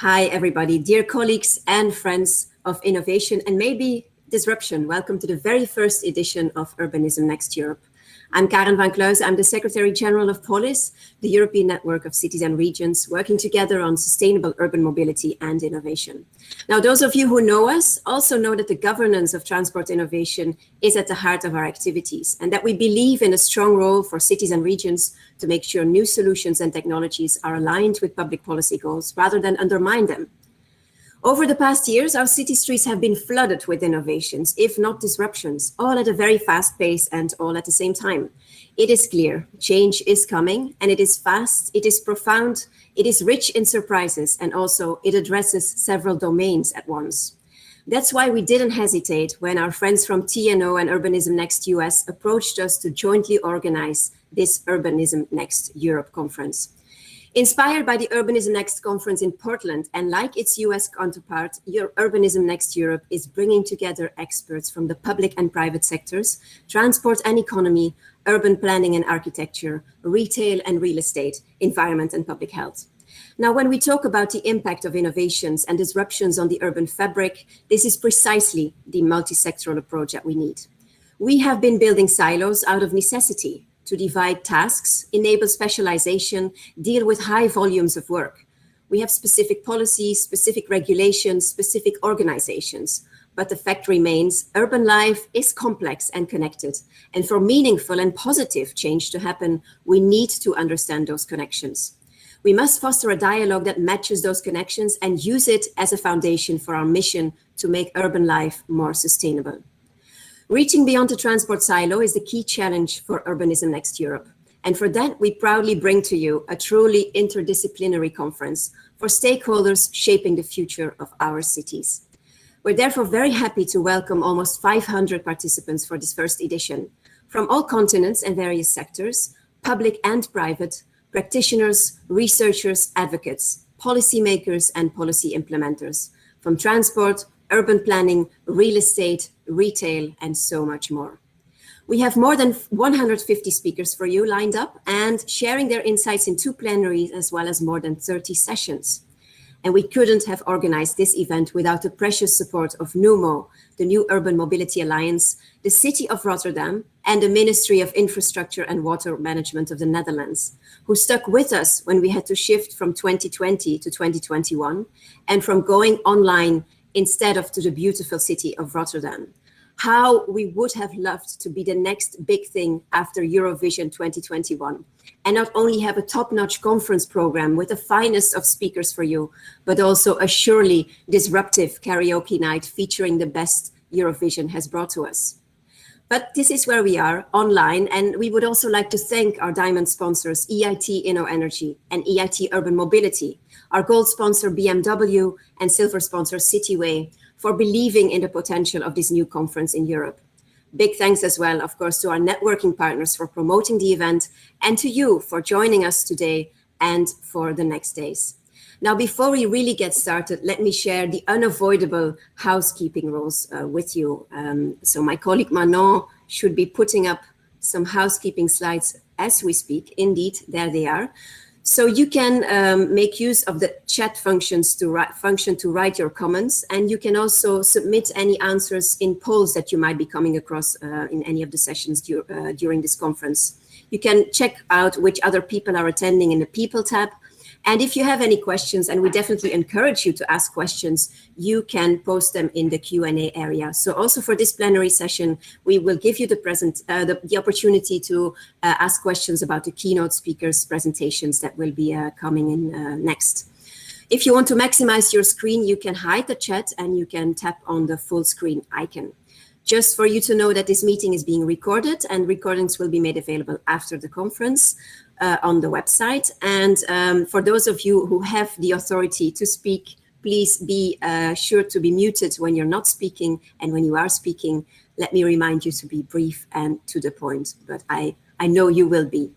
Hi, everybody, dear colleagues and friends of innovation and maybe disruption. Welcome to the very first edition of Urbanism Next Europe. I'm Karen Vancluysen. I'm the Secretary General of POLIS, the European Network of Cities and Regions, working together on sustainable urban mobility and innovation. Now, those of you who know us also know that the governance of transport innovation is at the heart of our activities, and that we believe in a strong role for cities and regions to make sure new solutions and technologies are aligned with public policy goals rather than undermine them. Over the past years, our city streets have been flooded with innovations, if not disruptions, all at a very fast pace and all at the same time. It is clear, change is coming, and it is fast, it is profound, it is rich in surprises, and also it addresses several domains at once. That's why we didn't hesitate when our friends from TNO and Urbanism Next US approached us to jointly organize this Urbanism Next Europe conference. Inspired by the Urbanism Next conference in Portland, and like its US counterpart, Urbanism Next Europe is bringing together experts from the public and private sectors, transport and economy, urban planning and architecture, retail and real estate, environment and public health. Now, when we talk about the impact of innovations and disruptions on the urban fabric, this is precisely the multi-sectoral approach that we need. We have been building silos out of necessity, to divide tasks, enable specialization, deal with high volumes of work. We have specific policies, specific regulations, specific organizations, but the fact remains urban life is complex and connected. And for meaningful and positive change to happen, we need to understand those connections. We must foster a dialogue that matches those connections and use it as a foundation for our mission to make urban life more sustainable. Reaching beyond the transport silo is the key challenge for Urbanism Next Europe. And for that, we proudly bring to you a truly interdisciplinary conference for stakeholders shaping the future of our cities. We're therefore very happy to welcome almost 500 participants for this first edition, from all continents and various sectors, public and private, practitioners, researchers, advocates, policymakers, and policy implementers, from transport, urban planning, real estate, retail, and so much more. We have more than 150 speakers for you lined up and sharing their insights in 2 plenaries as well as more than 30 sessions. And we couldn't have organized this event without the precious support of NUMO, the New Urban Mobility Alliance, the City of Rotterdam, and the Ministry of Infrastructure and Water Management of the Netherlands, who stuck with us when we had to shift from 2020 to 2021 and from going online instead of to the beautiful city of Rotterdam. How we would have loved to be the next big thing after Eurovision 2021, and not only have a top-notch conference program with the finest of speakers for you, but also a surely disruptive karaoke night featuring the best Eurovision has brought to us. But this is where we are, online, and we would also like to thank our diamond sponsors, EIT InnoEnergy and EIT Urban Mobility, our gold sponsor BMW and silver sponsor Cityway, for believing in the potential of this new conference in Europe. Big thanks as well, of course, to our networking partners for promoting the event and to you for joining us today and for the next days. Now, before we really get started, let me share the unavoidable housekeeping rules with you. So my colleague Manon should be putting up some housekeeping slides as we speak. Indeed, there they are. So you can make use of the chat function to write your comments, and you can also submit any answers in polls that you might be coming across in any of the sessions during this conference. You can check out which other people are attending in the People tab. And if you have any questions, and we definitely encourage you to ask questions, you can post them in the Q&A area. So also for this plenary session, we will give you the opportunity to ask questions about the keynote speakers' presentations that will be coming in next. If you want to maximize your screen, you can hide the chat and you can tap on the full screen icon. Just for you to know that this meeting is being recorded, and recordings will be made available after the conference on the website. And for those of you who have the authority to speak, please be sure to be muted when you're not speaking. And when you are speaking, let me remind you to be brief and to the point, but I know you will be.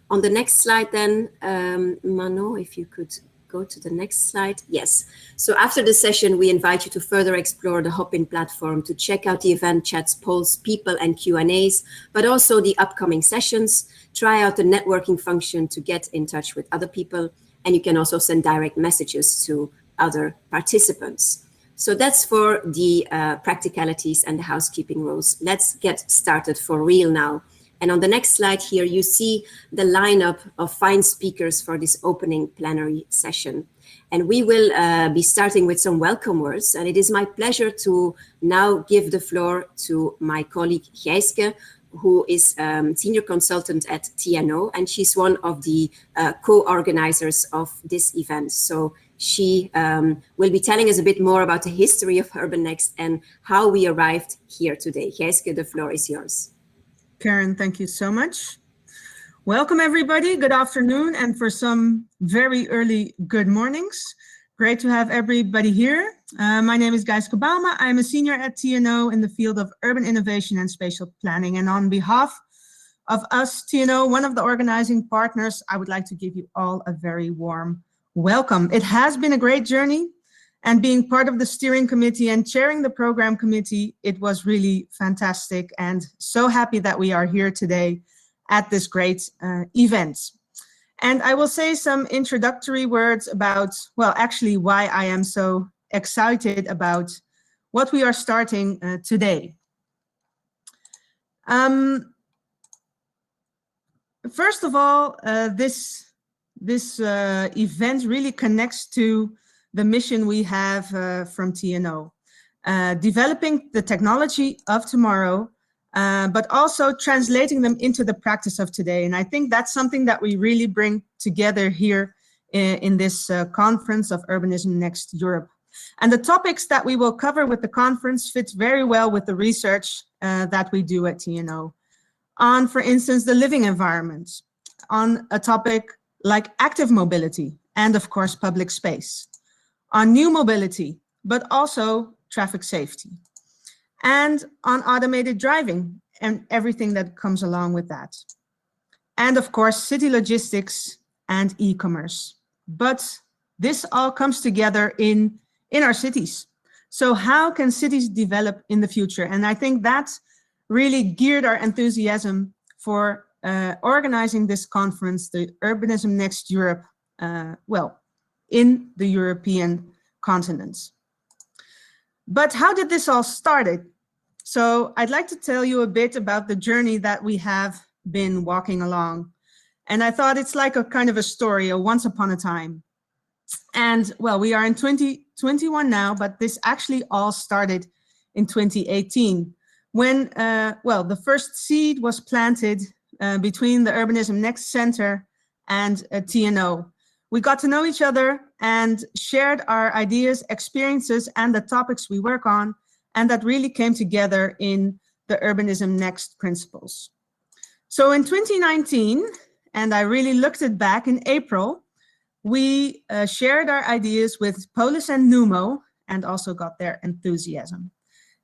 On the next slide then, Manon, if you could go to the next slide. Yes. So after the session, we invite you to further explore the Hopin platform to check out the event chats, polls, people, and Q&As, but also the upcoming sessions. Try out the networking function to get in touch with other people. And you can also send direct messages to other participants. So that's for the practicalities and the housekeeping rules. Let's get started for real now. And on the next slide here, you see the lineup of fine speakers for this opening plenary session. And we will be starting with some welcome words. And it is my pleasure to now give the floor to my colleague Geiske, who is senior consultant at TNO, and she's one of the co-organizers of this event. So she will be telling us a bit more about the history of Urban Next and how we arrived here today. Geiske, the floor is yours. Karen, thank you so much. Welcome everybody, good afternoon, and for some very early good mornings. Great to have everybody here. My name is Geiske Bouma. I'm a senior at TNO in the field of urban innovation and spatial planning. And on behalf of us, TNO, one of the organizing partners, I would like to give you all a very warm welcome. It has been a great journey, and being part of the steering committee and chairing the program committee, it was really fantastic, and so happy that we are here today at this great event. And I will say some introductory words about, well, actually why I am so excited about what we are starting today. First of all, this event really connects to the mission we have from TNO, developing the technology of tomorrow, but also translating them into the practice of today. And I think that's something that we really bring together here in this conference of Urbanism Next Europe. And the topics that we will cover with the conference fit very well with the research that we do at TNO on, for instance, the living environment, on a topic like active mobility, and of course, public space, on new mobility, but also traffic safety, and on automated driving and everything that comes along with that. And of course, city logistics and e-commerce. But this all comes together in our cities. So how can cities develop in the future? And I think that really geared our enthusiasm for organizing this conference, the Urbanism Next Europe, well, in the European continent. But how did this all started? So I'd like to tell you a bit about the journey that we have been walking along. And I thought it's like a kind of a story, a once upon a time. And well, we are in 2021 now, but this actually all started in 2018 when, well, the first seed was planted between the Urbanism Next Center and TNO. We got to know each other and shared our ideas, experiences, and the topics we work on, and that really came together in the Urbanism Next principles. So in 2019, and I really looked it back in April, we shared our ideas with POLIS and NUMO and also got their enthusiasm.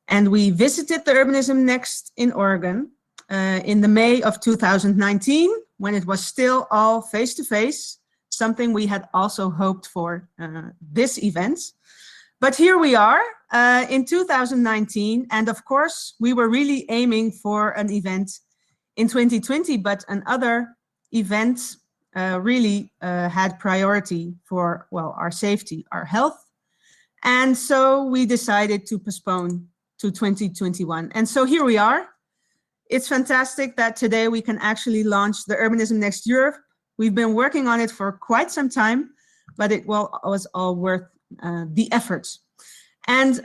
And we visited the Urbanism Next in Oregon in the May of 2019, when it was still all face-to-face, something we had also hoped for this event. But here we are in 2019, and of course, we were really aiming for an event in 2020, but another event really had priority for, well, our safety, our health. And so we decided to postpone to 2021. And so here we are. It's fantastic that today we can actually launch the Urbanism Next Europe. We've been working on it for quite some time, but it was all worth the effort. And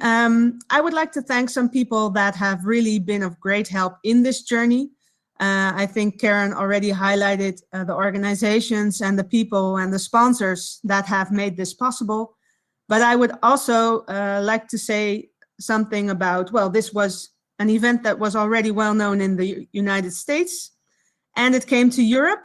I would like to thank some people that have really been of great help in this journey. I think Karen already highlighted the organizations and the people and the sponsors that have made this possible. But I would also like to say something about, well, this was an event that was already well known in the United States, and it came to Europe.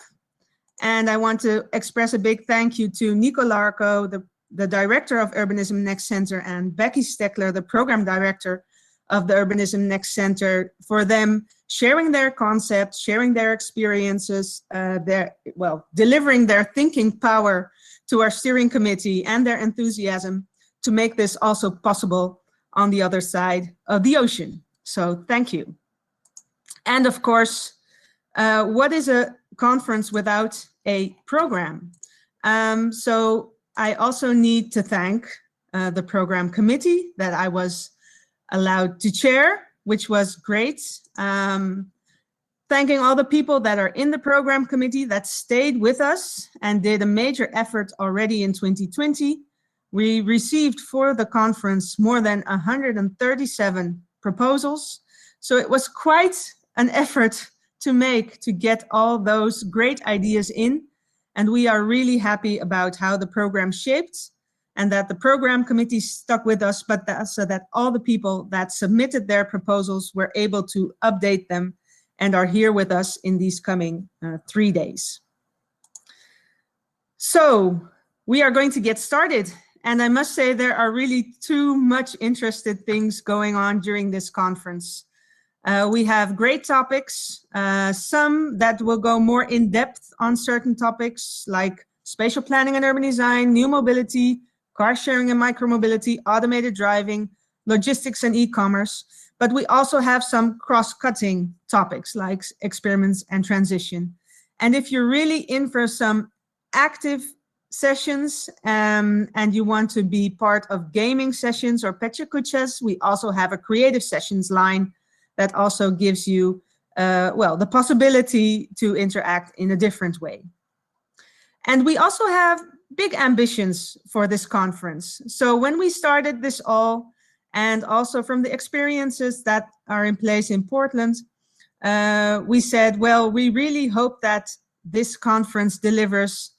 And I want to express a big thank you to Nico Larco, the director of Urbanism Next Center, and Becky Steckler, the program director of the Urbanism Next Center, for them sharing their concepts, sharing their experiences, delivering their thinking power to our steering committee, and their enthusiasm to make this also possible on the other side of the ocean. So thank you. And of course, what is a conference without a program? So I also need to thank the program committee that I was allowed to chair, which was great. Thanking all the people that are in the program committee that stayed with us and did a major effort already in 2020. We received for the conference more than 137 proposals. So it was quite an effort to make to get all those great ideas in. And we are really happy about how the program shaped and that the program committee stuck with us, but so that all the people that submitted their proposals were able to update them and are here with us in these coming 3 days. So we are going to get started. And I must say there are really too much interested things going on during this conference. We have great topics, some that will go more in depth on certain topics like spatial planning and urban design, new mobility, car sharing and micromobility, automated driving, logistics and e-commerce. But we also have some cross-cutting topics like experiments and transition. And if you're really in for some active sessions and you want to be part of gaming sessions or pecha kuchas, we also have a creative sessions line that also gives you, well, the possibility to interact in a different way. And we also have big ambitions for this conference. So when we started this all, and also from the experiences that are in place in Portland, we said, well, we really hope that this conference delivers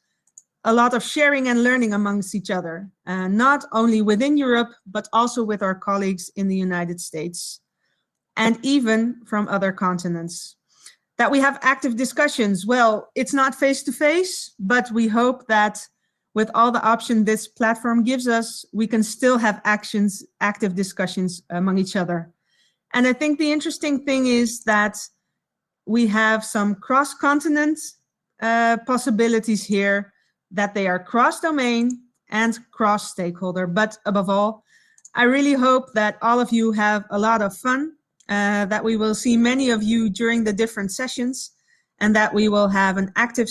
a lot of sharing and learning amongst each other, not only within Europe, but also with our colleagues in the United States, and even from other continents. That we have active discussions. Well, it's not face-to-face, but we hope that with all the options this platform gives us, we can still have active discussions among each other. And I think the interesting thing is that we have some cross-continent possibilities here, that they are cross-domain and cross-stakeholder. But above all, I really hope that all of you have a lot of fun, that we will see many of you during the different sessions, and that we will have an active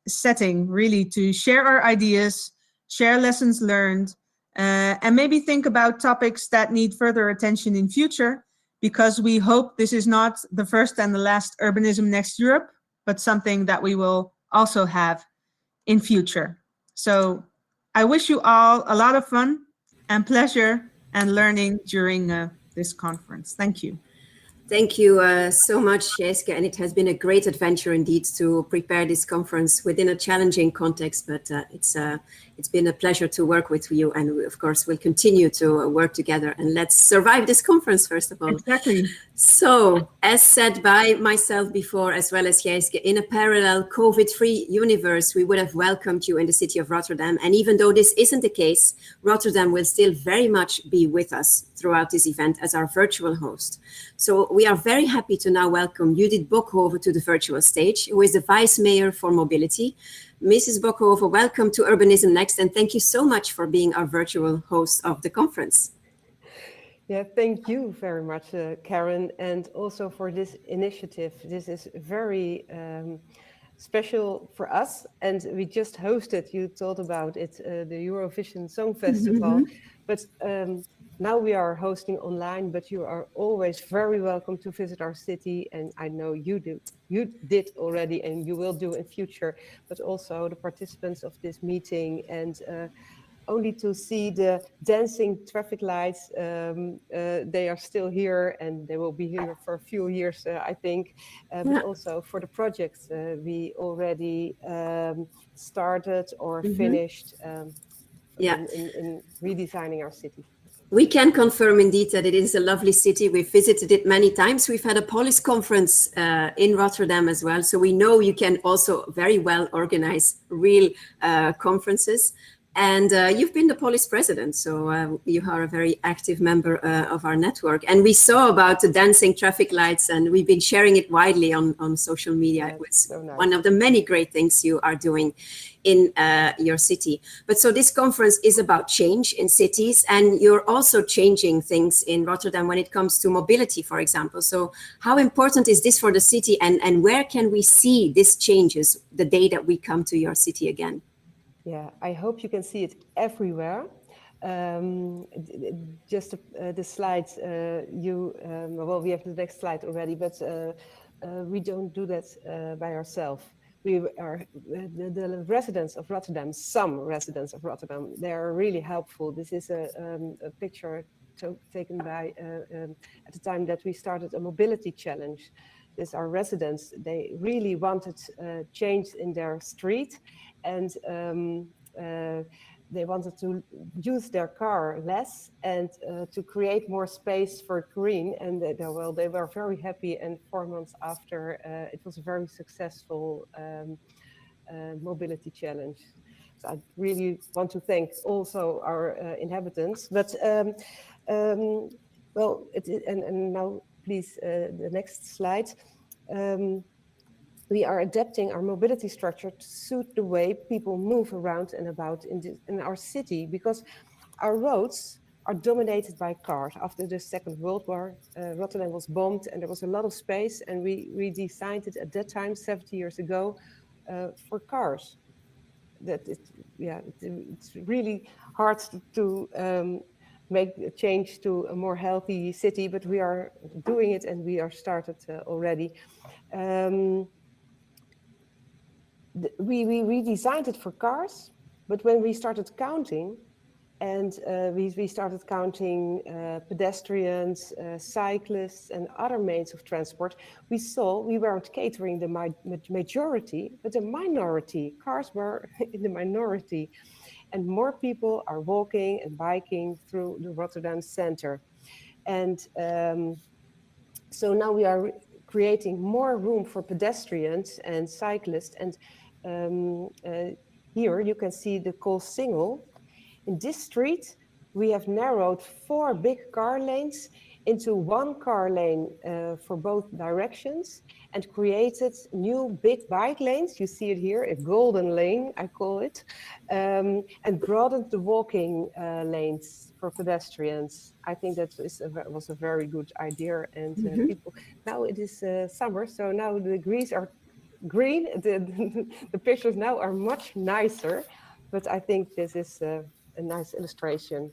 setting really to share our ideas, share lessons learned, and maybe think about topics that need further attention in future, because we hope this is not the first and the last Urbanism Next Europe, but something that we will also have in future. So I wish you all a lot of fun and pleasure and learning during this conference. Thank you. Thank you so much, Geiske, and it has been a great adventure indeed to prepare this conference within a challenging context, but it's been a pleasure to work with you, and we, of course, will continue to work together, and let's survive this conference, first of all. Exactly. So, as said by myself before, as well as Geiske, in a parallel COVID-free universe, we would have welcomed you in the city of Rotterdam, and even though this isn't the case, Rotterdam will still very much be with us throughout this event as our virtual host. So we are very happy to now welcome Judith Bokhove to the virtual stage, who is the Vice Mayor for Mobility. Mrs. Bokhove, welcome to Urbanism Next, and thank you so much for being our virtual host of the conference. Yeah, thank you very much, Karen, and also for this initiative. This is very special for us, and we just hosted, you told about it, the Eurovision Song Festival, but now we are hosting online, but you are always very welcome to visit our city, and I know you did already, and you will do in future, but also the participants of this meeting, and only to see the dancing traffic lights, they are still here, and they will be here for a few years, I think, but also for the projects we already started or finished in redesigning our city. We can confirm indeed that it is a lovely city. We've visited it many times. We've had a POLIS conference in Rotterdam as well. So we know you can also very well organize real conferences. And you've been the POLIS president, so you are a very active member of our network. And we saw about the dancing traffic lights, and we've been sharing it widely on social media. It was so nice. One of the many great things you are doing in your city. But so this conference is about change in cities, and you're also changing things in Rotterdam when it comes to mobility, for example. So how important is this for the city, and where can we see these changes the day that we come to your city again? Yeah, I hope you can see it everywhere. Just the slides well, we have the next slide already, but we don't do that by ourselves. We are the residents of Rotterdam, some residents of Rotterdam, they are really helpful. This is a picture taken by at the time that we started a mobility challenge. This our residents, they really wanted change in their street, and they wanted to use their car less and to create more space for green. And they were very happy. And 4 months after, it was a very successful mobility challenge. So I really want to thank also our inhabitants. But well, and now please the next slide. We are adapting our mobility structure to suit the way people move around and about in our city, because our roads are dominated by cars. After the Second World War, Rotterdam was bombed and there was a lot of space, and we designed it at that time, 70 years ago, for cars. That it's really hard to make a change to a more healthy city, but we are doing it, and we are started already. We designed it for cars, but when we started counting, and we started counting pedestrians, cyclists, and other means of transport, we saw we weren't catering the majority, but the minority. Cars were in the minority, and more people are walking and biking through the Rotterdam center. And so now we are creating more room for pedestrians and cyclists. And here you can see the Koolsingel. In this street, we have narrowed 4 big car lanes into 1 car lane for both directions, and created new big bike lanes. You see it here, a golden lane, I call it, and broadened the walking lanes for pedestrians. I think that was a very good idea. And people, now it is summer, so now the degrees are green. The pictures now are much nicer, but I think this is a nice illustration.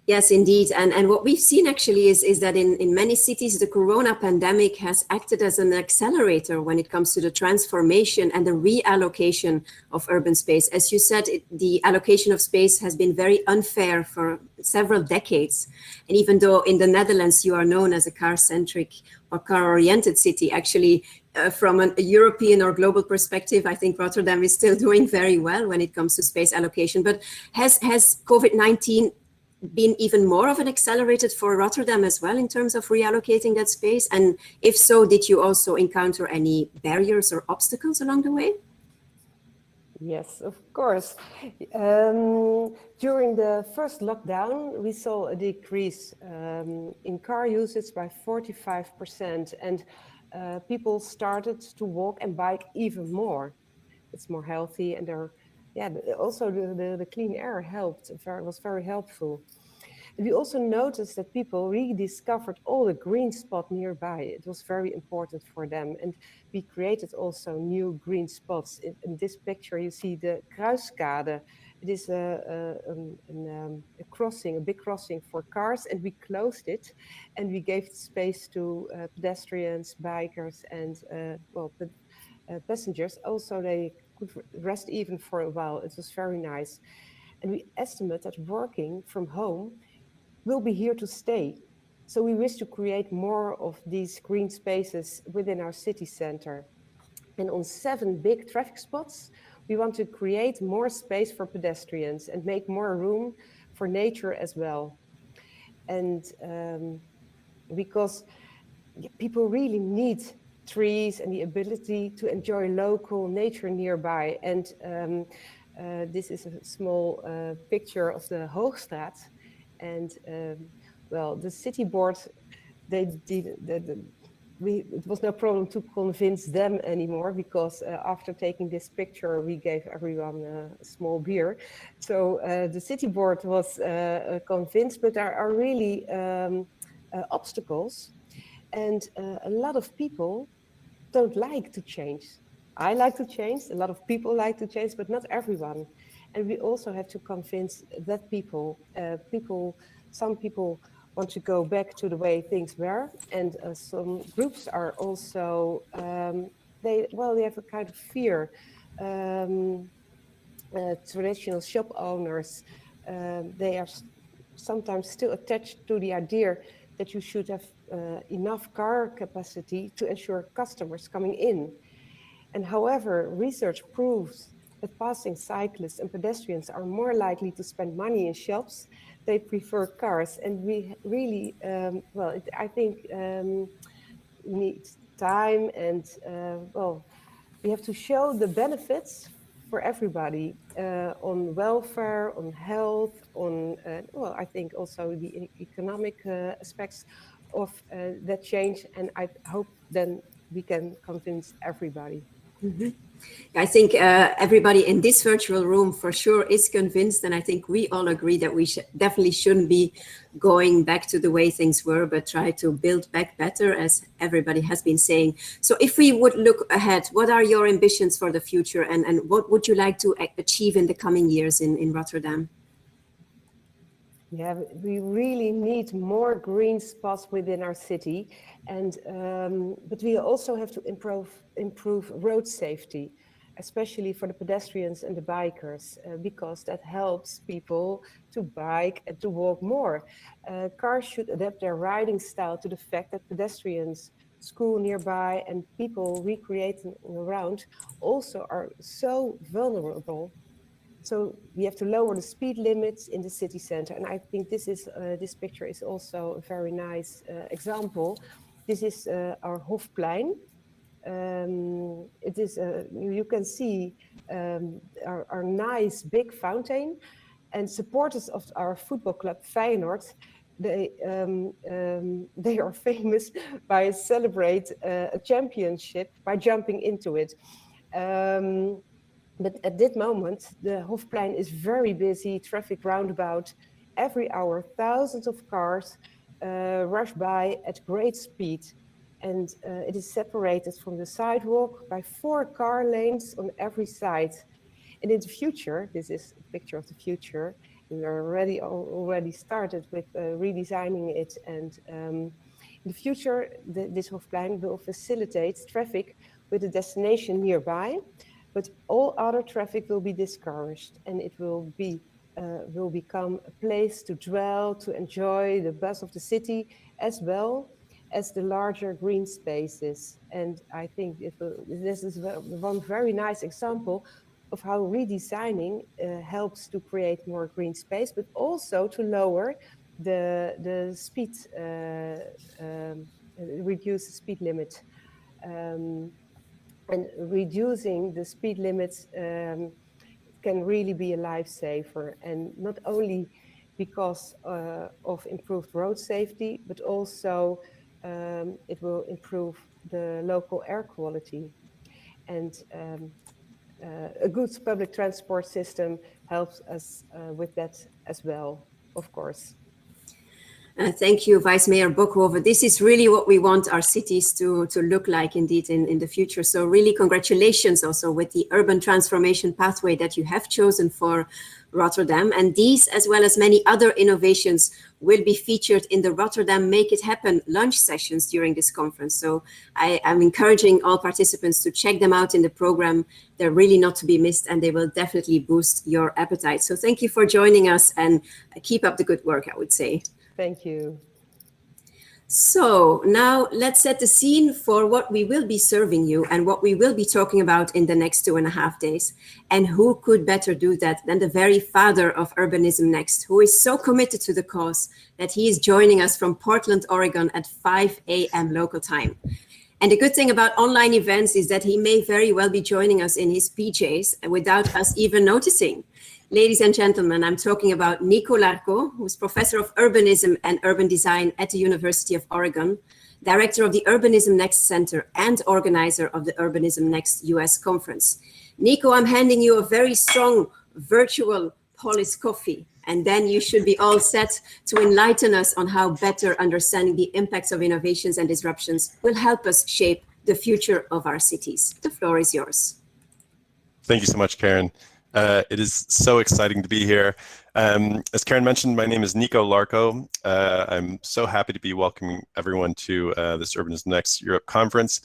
Yes, indeed. And what we've seen actually is that in many cities, the corona pandemic has acted as an accelerator when it comes to the transformation and the reallocation of urban space. As you said, the allocation of space has been very unfair for several decades. And even though in the Netherlands, you are known as a car-centric or car-oriented city, actually, from a European or global perspective, I think Rotterdam is still doing very well when it comes to space allocation. But has COVID-19 been even more of an accelerator for Rotterdam as well in terms of reallocating that space? And if so, did you also encounter any barriers or obstacles along the way? Yes, of course. During the first lockdown, we saw a decrease in car usage by 45%, and people started to walk and bike even more. It's more healthy, and also the clean air was very helpful. And we also noticed that people rediscovered all the green spots nearby. It was very important for them. And we created also new green spots. In this picture, you see the Kruiskade. It is a crossing, a big crossing for cars, and we closed it. And we gave space to pedestrians, bikers, and passengers. Also, they could rest even for a while. It was very nice. And we estimate that working from home will be here to stay. So we wish to create more of these green spaces within our city center. And on 7 big traffic spots, we want to create more space for pedestrians and make more room for nature as well. And because people really need trees and the ability to enjoy local nature nearby. And this is a small picture of the Hoogstraat. And the city board, it was no problem to convince them anymore, because after taking this picture, we gave everyone a small beer. So the city board was convinced, but there are really obstacles. And a lot of people don't like to change. I like to change, a lot of people like to change, but not everyone. And we also have to convince that some people want to go back to the way things were, and some groups are also they have a kind of fear. Traditional shop owners, they are sometimes still attached to the idea that you should have enough car capacity to ensure customers coming in. And however, research proves that passing cyclists and pedestrians are more likely to spend money in shops. They prefer cars, and we really, I think we need time, and we have to show the benefits for everybody on welfare, on health, on I think also the economic aspects of that change. And I hope then we can convince everybody. Mm-hmm. I think everybody in this virtual room for sure is convinced, and I think we all agree that we definitely shouldn't be going back to the way things were, but try to build back better, as everybody has been saying. So if we would look ahead, what are your ambitions for the future, and what would you like to achieve in the coming years in Rotterdam? Yeah, we really need more green spots within our city, and but we also have to improve road safety, especially for the pedestrians and the bikers, because that helps people to bike and to walk more. Cars should adapt their riding style to the fact that pedestrians, school nearby, and people recreating around also are so vulnerable. So we have to lower the speed limits in the city center. And I think this picture is also a very nice example. This is our Hofplein. It is, you can see our nice big fountain, and supporters of our football club Feyenoord, they are famous by celebrate a championship by jumping into it. But at this moment, the Hofplein is very busy, traffic roundabout. Every hour, thousands of cars rush by at great speed. And it is separated from the sidewalk by 4 car lanes on every side. And in the future, this is a picture of the future, we are already started with redesigning it. And in the future, this Hofplein will facilitate traffic with a destination nearby, but all other traffic will be discouraged, and it will become a place to dwell, to enjoy the buzz of the city, as well as the larger green spaces. And I think this is one very nice example of how redesigning helps to create more green space, but also to lower the speed, reduce the speed limit. And reducing the speed limits can really be a lifesaver, and not only because of improved road safety, but also it will improve the local air quality. And a good public transport system helps us with that as well, of course. Thank you, Vice Mayor Bokhove. This is really what we want our cities to look like indeed in the future. So really congratulations also with the urban transformation pathway that you have chosen for Rotterdam. And these, as well as many other innovations, will be featured in the Rotterdam Make It Happen lunch sessions during this conference. So I'm encouraging all participants to check them out in the program. They're really not to be missed, and they will definitely boost your appetite. So thank you for joining us, and keep up the good work, I would say. Thank you. So now let's set the scene for what we will be serving you and what we will be talking about in the next 2.5 days. And who could better do that than the very father of Urbanism Next, who is so committed to the cause that he is joining us from Portland, Oregon at 5 a.m. local time. And the good thing about online events is that he may very well be joining us in his PJs without us even noticing. Ladies and gentlemen, I'm talking about Nico Larco, who's professor of urbanism and urban design at the University of Oregon, director of the Urbanism Next Center, and organizer of the Urbanism Next US conference. Nico, I'm handing you a very strong virtual POLIS coffee, and then you should be all set to enlighten us on how better understanding the impacts of innovations and disruptions will help us shape the future of our cities. The floor is yours. Thank you so much, Karen. It is so exciting to be here. As Karen mentioned, my name is Nico Larco. I'm so happy to be welcoming everyone to this Urbanism Next Europe conference.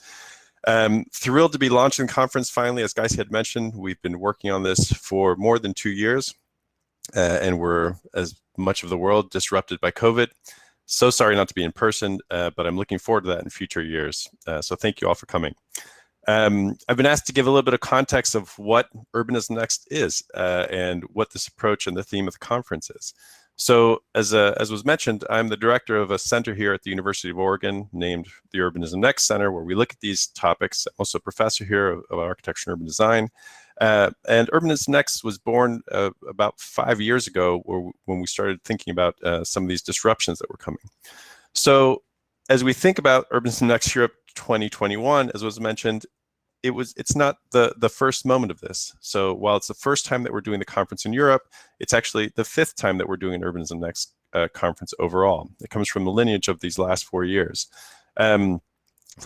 Thrilled to be launching the conference finally. As Geiske had mentioned, we've been working on this for more than 2 years, and we're, as much of the world, disrupted by COVID. So sorry not to be in person, but I'm looking forward to that in future years. So thank you all for coming. I've been asked to give a little bit of context of what Urbanism Next is and what this approach and the theme of the conference is. So as was mentioned, I'm the director of a center here at the University of Oregon named the Urbanism Next Center, where we look at these topics. I'm also a professor here of architecture and urban design. And Urbanism Next was born about 5 years ago when we started thinking about some of these disruptions that were coming. So as we think about Urbanism Next Europe 2021, as was mentioned, it's not the first moment of this. So while it's the first time that we're doing the conference in Europe, it's actually the 5th time that we're doing an Urbanism Next conference overall. It comes from the lineage of these last 4 years. The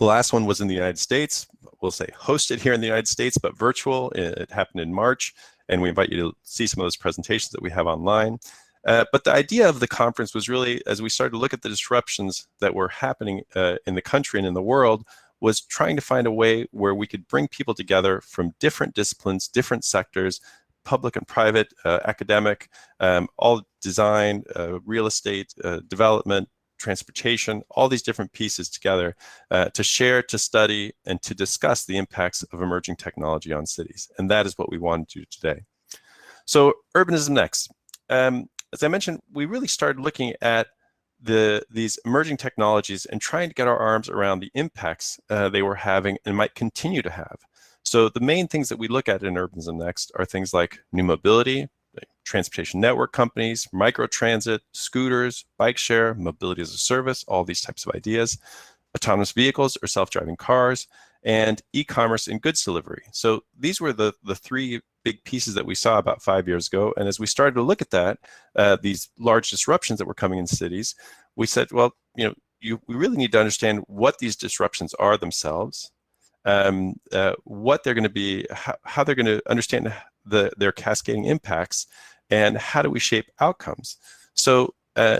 last one was in the United States. We'll say hosted here in the United States, but virtual. It happened in March, and we invite you to see some of those presentations that we have online. But the idea of the conference was really, as we started to look at the disruptions that were happening in the country and in the world, was trying to find a way where we could bring people together from different disciplines, different sectors, public and private, academic, all design, real estate, development, transportation, all these different pieces together to share, to study, and to discuss the impacts of emerging technology on cities. And that is what we want to do today. So Urbanism Next. As I mentioned, we really started looking at these emerging technologies and trying to get our arms around the impacts they were having and might continue to have. So the main things that we look at in Urbanism Next are things like new mobility, like transportation network companies, microtransit, scooters, bike share, mobility as a service, all these types of ideas, autonomous vehicles or self-driving cars, and e-commerce and goods delivery. So these were the 3 big pieces that we saw about 5 years ago. And as we started to look at that, these large disruptions that were coming in cities, we said, well, we really need to understand what these disruptions are themselves, what they're going to be, how they're going to understand their cascading impacts, and how do we shape outcomes. So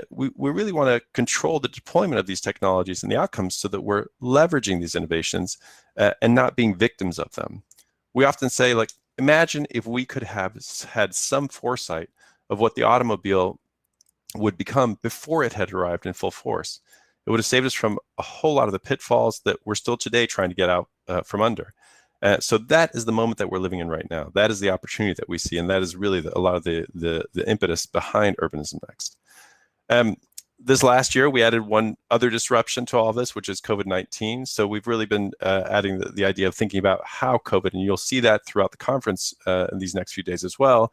we really want to control the deployment of these technologies and the outcomes so that we're leveraging these innovations and not being victims of them. We often say, like, imagine if we could have had some foresight of what the automobile would become before it had arrived in full force. It would have saved us from a whole lot of the pitfalls that we're still today trying to get out from under. So that is the moment that we're living in right now. That is the opportunity that we see, and that is really a lot of the impetus behind Urbanism Next. This last year, we added one other disruption to all of this, which is COVID-19. So we've really been adding the idea of thinking about how COVID, and you'll see that throughout the conference in these next few days as well,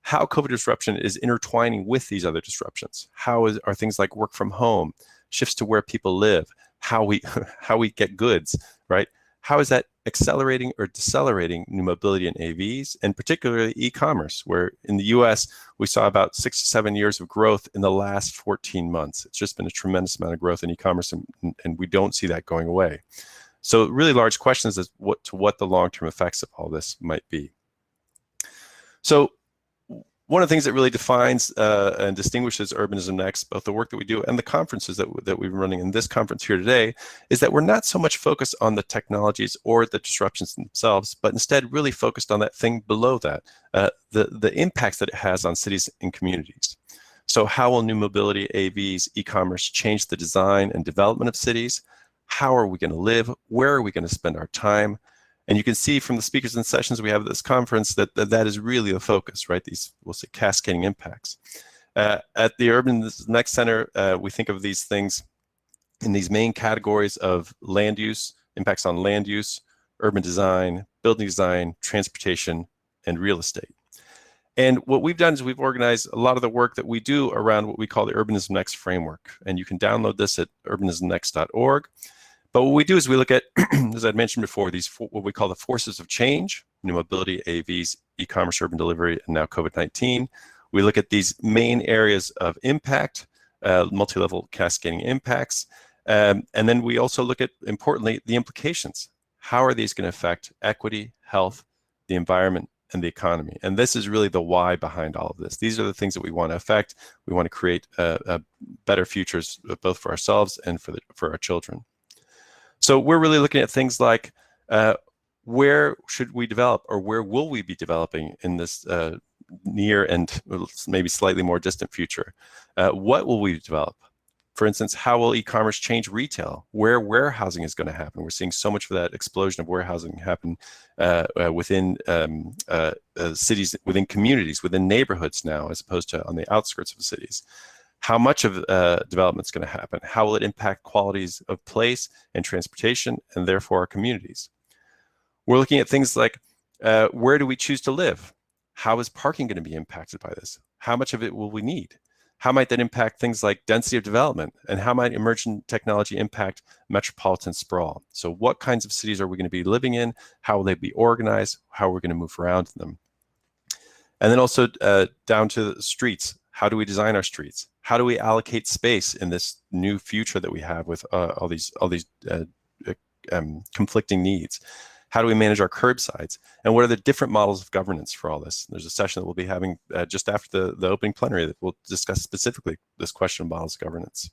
how COVID disruption is intertwining with these other disruptions. Are things like work from home, shifts to where people live, how we get goods, right? How is that accelerating or decelerating new mobility in AVs, and particularly e-commerce, where in the US, we saw about 6 to 7 years of growth in the last 14 months. It's just been a tremendous amount of growth in e-commerce, and we don't see that going away. So really large questions as to what the long-term effects of all this might be. So one of the things that really defines and distinguishes Urbanism Next, both the work that we do and the conferences that we've been running in this conference here today, is that we're not so much focused on the technologies or the disruptions themselves, but instead really focused on that thing below that, the impacts that it has on cities and communities. So how will new mobility, AVs, e-commerce change the design and development of cities? How are we going to live? Where are we going to spend our time? And you can see from the speakers and sessions we have at this conference that is really the focus, right? These, we'll say, cascading impacts. At the Urbanism Next Center, we think of these things in these main categories of land use, impacts on land use, urban design, building design, transportation, and real estate. And what we've done is we've organized a lot of the work that we do around what we call the Urbanism Next framework. And you can download this at urbanismnext.org. But what we do is we look at, as I'd mentioned before, these what we call the forces of change: new mobility, AVs, e-commerce, urban delivery, and now COVID-19. We look at these main areas of impact, multi-level cascading impacts. And then we also look at, importantly, the implications. How are these going to affect equity, health, the environment, and the economy. And this is really the why behind all of this. These are the things that we want to affect. We want to create better futures, both for ourselves and for our children. So we're really looking at things like where should we develop, or where will we be developing in this near and maybe slightly more distant future? What will we develop? For instance, how will e-commerce change retail? Where warehousing is going to happen? We're seeing so much of that explosion of warehousing happen within cities, within communities, within neighborhoods now, as opposed to on the outskirts of cities. How much of development is going to happen? How will it impact qualities of place and transportation, and therefore our communities? We're looking at things like where do we choose to live? How is parking going to be impacted by this? How much of it will we need? How might that impact things like density of development? And how might emerging technology impact metropolitan sprawl? So what kinds of cities are we going to be living in? How will they be organized? How are we going to move around in them? And then also down to the streets. How do we design our streets? How do we allocate space in this new future that we have with all these conflicting needs? How do we manage our curbsides? And what are the different models of governance for all this? There's a session that we'll be having just after the opening plenary that will discuss specifically this question of models of governance.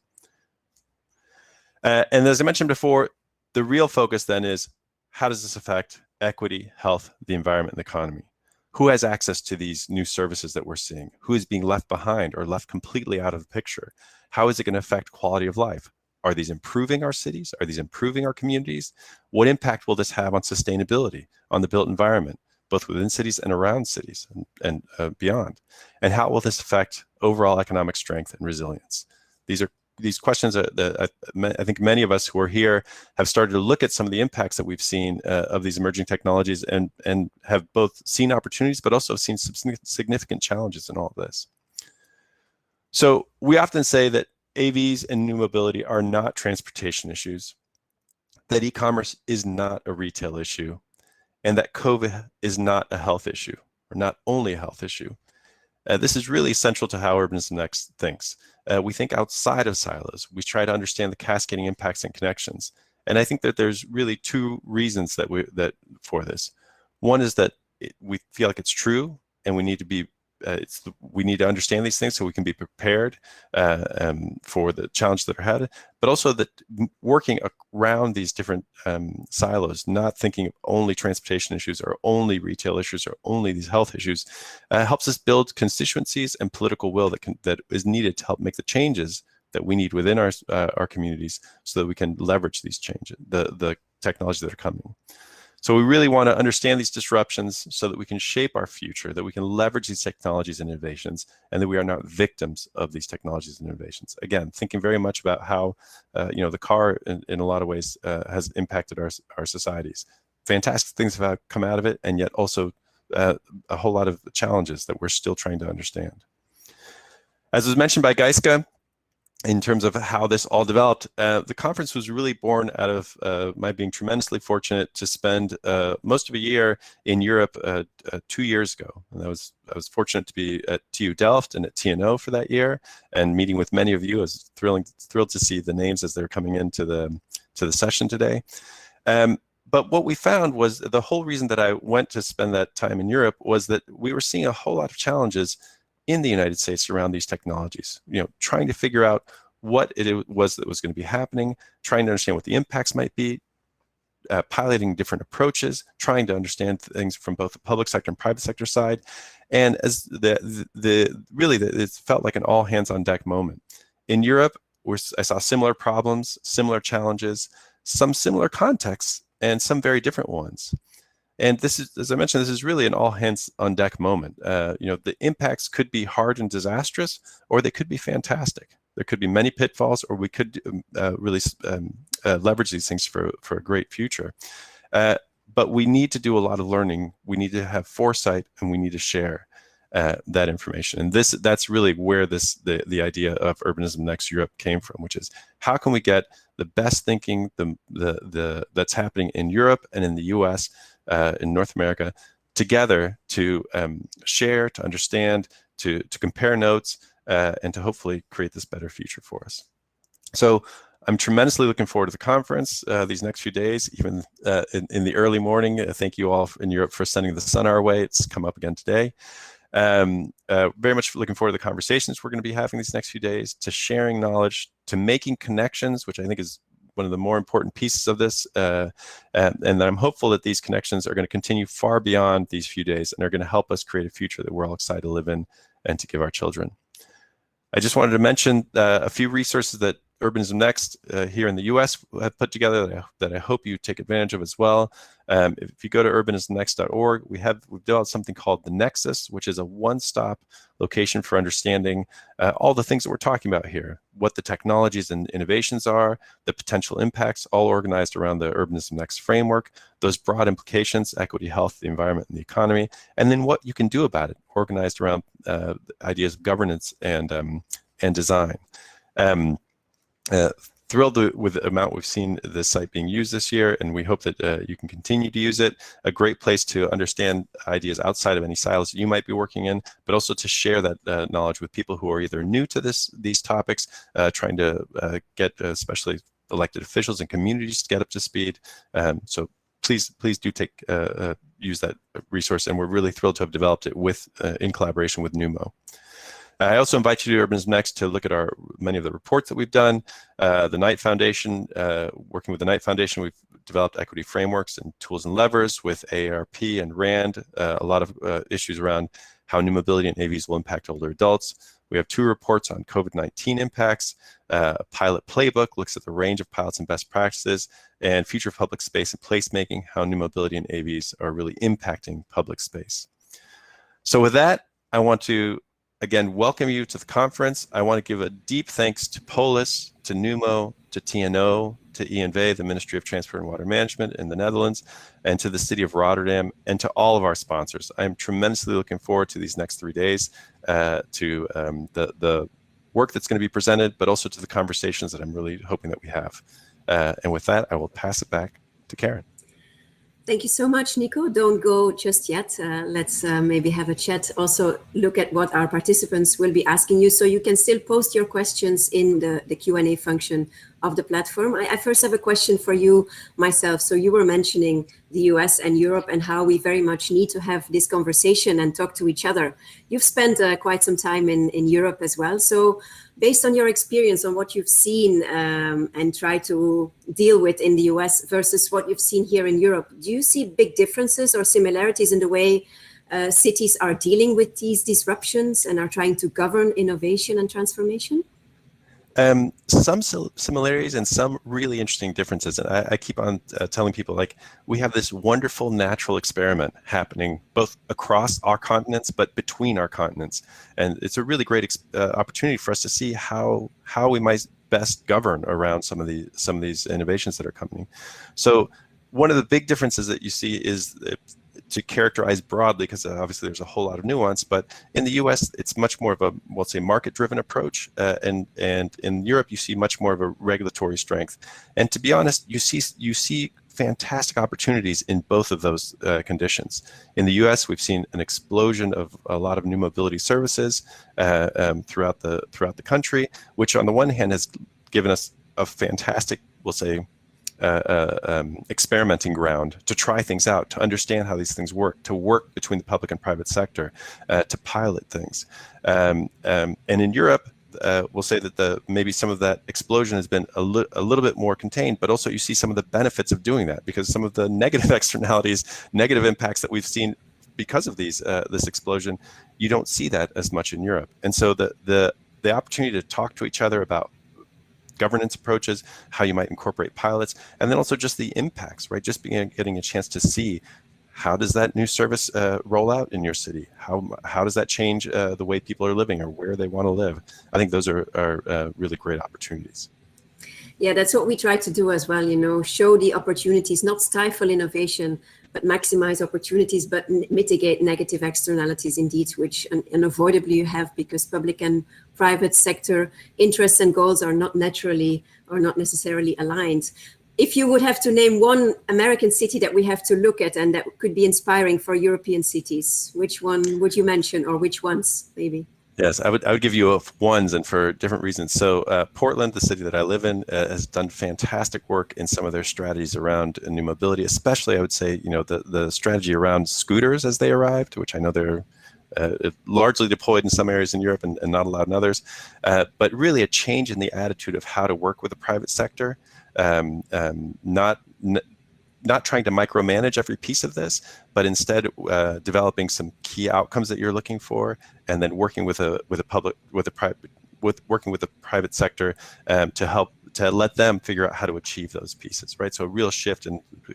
And as I mentioned before, the real focus then is, how does this affect equity, health, the environment, and the economy? Who has access to these new services that we're seeing? Who is being left behind or left completely out of the picture? How is it going to affect quality of life? Are these improving our cities? Are these improving our communities? What impact will this have on sustainability, on the built environment, both within cities and around cities and beyond? And how will this affect overall economic strength and resilience? These questions that I think many of us who are here have started to look at some of the impacts that we've seen of these emerging technologies, and have both seen opportunities, but also seen some significant challenges in all of this. So we often say that AVs and new mobility are not transportation issues, that e-commerce is not a retail issue, and that COVID is not a health issue, or not only a health issue. This is really central to how Urbanism Next thinks. We think outside of silos. We try to understand the cascading impacts and connections. And I think that there's really two reasons for this. One is that we feel like it's true, and we need to be we need to understand these things so we can be prepared for the challenges that are ahead, but also that working around these different silos, not thinking of only transportation issues or only retail issues or only these health issues, helps us build constituencies and political will that is needed to help make the changes that we need within our communities, so that we can leverage these changes, the technologies that are coming. So we really want to understand these disruptions so that we can shape our future, that we can leverage these technologies and innovations, and that we are not victims of these technologies and innovations. Again, thinking very much about how the car in a lot of ways has impacted our societies. Fantastic things have come out of it, and yet also a whole lot of challenges that we're still trying to understand. As was mentioned by Geiske, in terms of how this all developed, the conference was really born out of my being tremendously fortunate to spend most of a year in Europe 2 years ago. And I was fortunate to be at TU Delft and at TNO for that year, and meeting with many of you. I was thrilled to see the names as they're coming into the session today. But what we found was the whole reason that I went to spend that time in Europe was that we were seeing a whole lot of challenges in the United States around these technologies, trying to figure out what it was that was going to be happening, trying to understand what the impacts might be, piloting different approaches, trying to understand things from both the public sector and private sector side. And as it felt like an all hands on deck moment. In Europe, I saw similar problems, similar challenges, some similar contexts, and some very different ones. And this is, as I mentioned, this is really an all hands on deck moment. The impacts could be hard and disastrous, or they could be fantastic. There could be many pitfalls, or we could really leverage these things for a great future. But we need to do a lot of learning. We need to have foresight, and we need to share that information. And that's really where the idea of Urbanism Next Europe came from, which is how can we get the best thinking that's happening in Europe and in the US, in North America, together to share, to understand, to compare notes, and to hopefully create this better future for us. So I'm tremendously looking forward to the conference these next few days, even in the early morning. Thank you all in Europe for sending the sun our way. It's come up again today. Very much looking forward to the conversations we're going to be having these next few days, to sharing knowledge, to making connections, which I think is one of the more important pieces of this, and that I'm hopeful that these connections are going to continue far beyond these few days and are going to help us create a future that we're all excited to live in and to give our children. I just wanted to mention a few resources that Urbanism Next here in the US have put together that I hope you take advantage of as well. If you go to urbanismnext.org, we've developed something called the Nexus, which is a one-stop location for understanding all the things that we're talking about here, what the technologies and innovations are, the potential impacts, all organized around the Urbanism Next framework, those broad implications, equity, health, the environment, and the economy, and then what you can do about it, organized around ideas of governance and design. Thrilled with the amount we've seen this site being used this year, and we hope that you can continue to use it. A great place to understand ideas outside of any silos that you might be working in, but also to share that knowledge with people who are either new to these topics, trying to get especially elected officials and communities to get up to speed. So please do use that resource, and we're really thrilled to have developed it in collaboration with NUMO. I also invite you to Urbanism Next to look at many of the reports that we've done. The Knight Foundation, working with the Knight Foundation, we've developed equity frameworks and tools and levers with AARP and RAND, a lot of issues around how new mobility and AVs will impact older adults. We have 2 reports on COVID-19 impacts. A pilot playbook looks at the range of pilots and best practices, and Future of Public Space and Placemaking, how new mobility and AVs are really impacting public space. So with that, I want to again welcome you to the conference. I want to give a deep thanks to POLIS, to NUMO, to TNO, to ENV, the Ministry of Transport and Water Management in the Netherlands, and to the City of Rotterdam, and to all of our sponsors. I am tremendously looking forward to these next 3 days, to the work that's going to be presented, but also to the conversations that I'm really hoping that we have. And with that, I will pass it back to Karen. Thank you so much, Nico. Don't go just yet. Let's maybe have a chat. Also look at what our participants will be asking you, so you can still post your questions in the Q&A function of the platform. I first have a question for you myself. So you were mentioning the US and Europe and how we very much need to have this conversation and talk to each other. You've spent quite some time in Europe as well. So based on your experience, on what you've seen and try to deal with in the US versus what you've seen here in Europe, do you see big differences or similarities in the way cities are dealing with these disruptions and are trying to govern innovation and transformation? Some similarities and some really interesting differences. And I keep on telling people, like, we have this wonderful natural experiment happening both across our continents, but between our continents. And it's a really great opportunity for us to see how we might best govern around some of these innovations that are coming. So one of the big differences that you see is to characterize broadly, because obviously there's a whole lot of nuance, but in the US, it's much more of a, we'll say, market-driven approach. And in Europe, you see much more of a regulatory strength. And to be honest, you see fantastic opportunities in both of those conditions. In the US, we've seen an explosion of a lot of new mobility services throughout the country, which on the one hand has given us a fantastic, we'll say, experimenting ground to try things out, to understand how these things work, to work between the public and private sector, to pilot things. And in Europe, we'll say that maybe some of that explosion has been a little bit more contained, but also you see some of the benefits of doing that, because some of the negative externalities, negative impacts that we've seen because of this explosion, you don't see that as much in Europe. And so the opportunity to talk to each other about governance approaches, how you might incorporate pilots, and then also just the impacts, right? Just getting a chance to see, how does that new service roll out in your city? How does that change the way people are living or where they want to live? I think those are really great opportunities. Yeah, that's what we try to do as well, show the opportunities, not stifle innovation, but maximize opportunities, but mitigate negative externalities indeed, which unavoidably you have, because public and private sector interests and goals are not necessarily aligned. If you would have to name one American city that we have to look at and that could be inspiring for European cities, which one would you mention, or which ones maybe? Yes, I would give you ones, and for different reasons. So Portland, the city that I live in, has done fantastic work in some of their strategies around new mobility, especially I would say, the strategy around scooters as they arrived, which I know they're largely deployed in some areas in Europe and not allowed in others, but really a change in the attitude of how to work with the private sector, not trying to micromanage every piece of this, but instead developing some key outcomes that you're looking for, and then working with the private sector to let them figure out how to achieve those pieces, right? So a real shift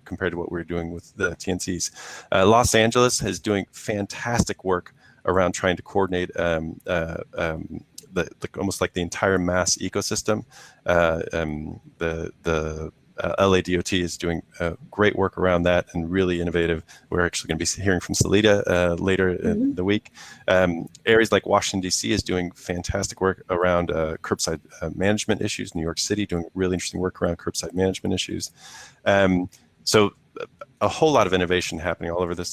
compared to what we're doing with the TNCs. Los Angeles is doing fantastic work around trying to coordinate almost like the entire mass ecosystem. The LADOT is doing great work around that and really innovative. We're actually going to be hearing from Salida later in the week. Areas like Washington, D.C. is doing fantastic work around curbside management issues. New York City doing really interesting work around curbside management issues. So a whole lot of innovation happening all over the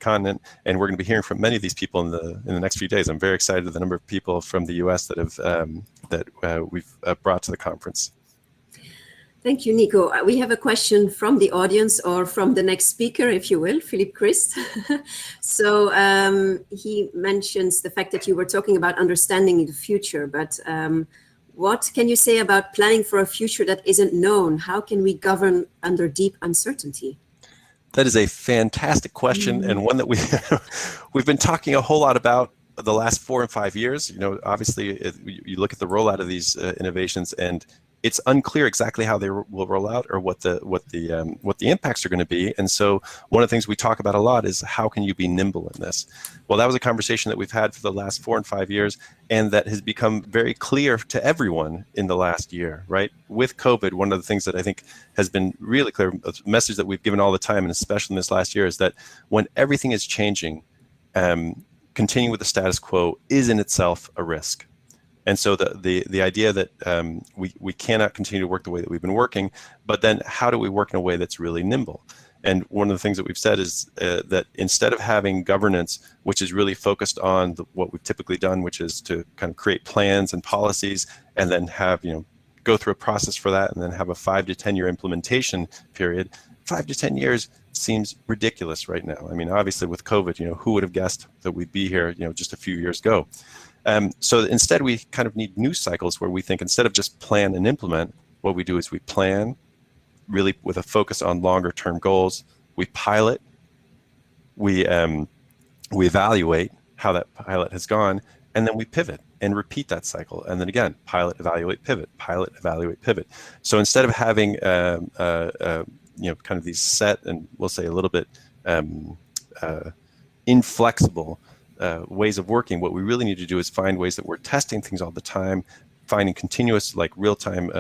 continent, and we're going to be hearing from many of these people in the next few days. I'm very excited at the number of people from the U.S. that we've brought to the conference. Thank you, Nico. We have a question from the audience, or from the next speaker, if you will, Philippe Crist. So he mentions the fact that you were talking about understanding the future, but what can you say about planning for a future that isn't known? How can we govern under deep uncertainty? That is a fantastic question, and one that we've been talking a whole lot about the last 4 and 5 years. Obviously, you look at the rollout of these innovations, and it's unclear exactly how they will roll out or what the impacts are going to be. And so one of the things we talk about a lot is how can you be nimble in this? Well, that was a conversation that we've had for the last 4 and 5 years, and that has become very clear to everyone in the last year, right? With COVID, one of the things that I think has been really clear, a message that we've given all the time, and especially in this last year, is that when everything is changing, continuing with the status quo is in itself a risk. And so the idea that we cannot continue to work the way that we've been working, but then how do we work in a way that's really nimble? And one of the things that we've said is that instead of having governance, which is really focused on what we've typically done, which is to kind of create plans and policies, and then have go through a process for that, and then have a 5 to 10 year implementation period. 5 to 10 years seems ridiculous right now. I mean, obviously with COVID, who would have guessed that we'd be here, just a few years ago? So instead, we kind of need news cycles where we think instead of just plan and implement, what we do is we plan really with a focus on longer term goals. We pilot, we evaluate how that pilot has gone, and then we pivot and repeat that cycle. And then again, pilot, evaluate, pivot, pilot, evaluate, pivot. So instead of having kind of these set and we'll say a little bit inflexible ways of working, what we really need to do is find ways that we're testing things all the time, finding continuous, like real-time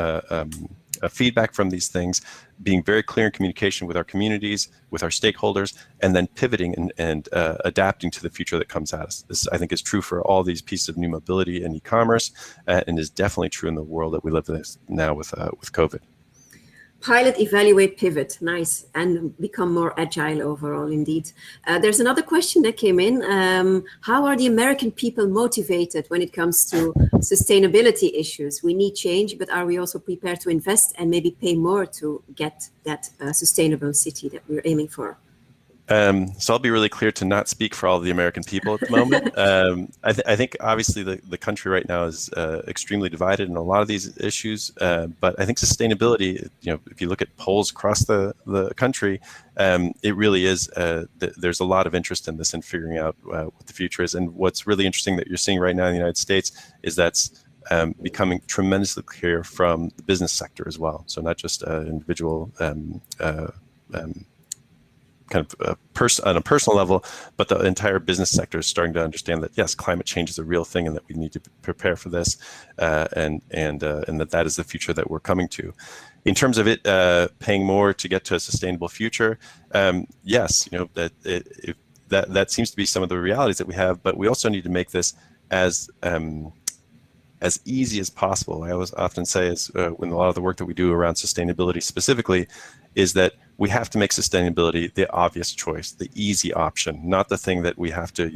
feedback from these things, being very clear in communication with our communities, with our stakeholders, and then pivoting and adapting to the future that comes at us. This, I think, is true for all these pieces of new mobility and e-commerce, and is definitely true in the world that we live in now with COVID. Pilot, evaluate, pivot. Nice. And become more agile overall, indeed. There's another question that came in. How are the American people motivated when it comes to sustainability issues? We need change, but are we also prepared to invest and maybe pay more to get that sustainable city that we're aiming for? So I'll be really clear to not speak for all of the American people at the moment. I think obviously the country right now is extremely divided in a lot of these issues, but I think sustainability, if you look at polls across the country, it really is, there's a lot of interest in this and figuring out what the future is. And what's really interesting that you're seeing right now in the United States is that's becoming tremendously clear from the business sector as well. So not just individual kind of on a personal level, but the entire business sector is starting to understand that yes, climate change is a real thing, and that we need to prepare for this, and that is the future that we're coming to. In terms of it paying more to get to a sustainable future, yes, that seems to be some of the realities that we have, but we also need to make this as easy as possible. I always often say is when a lot of the work that we do around sustainability specifically is that we have to make sustainability the obvious choice, the easy option, not the thing that we have to,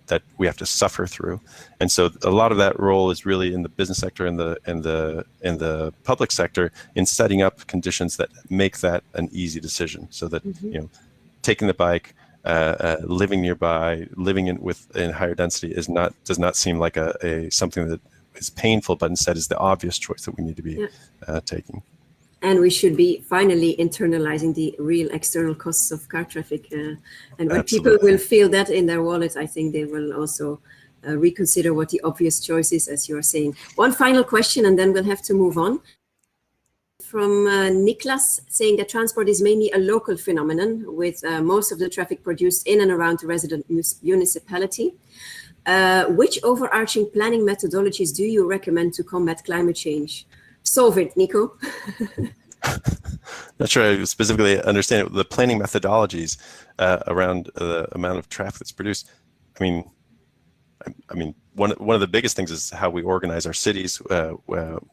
that we have to suffer through. And so a lot of that role is really in the business sector and the public sector in setting up conditions that make that an easy decision, so that taking the bike, living nearby, living in higher density does not seem like a something that is painful, but instead is the obvious choice that we need to be taking. And we should be finally internalizing the real external costs of car traffic. And when Absolutely. people will feel that in their wallet, I think they will also reconsider what the obvious choice is, as you are saying. One final question, and then we'll have to move on. From Niklas, saying that transport is mainly a local phenomenon, with most of the traffic produced in and around the resident municipality. Which overarching planning methodologies do you recommend to combat climate change? Solve it, Nico. Not sure I specifically understand it. The planning methodologies around the amount of traffic that's produced. I mean, one of the biggest things is how we organize our cities,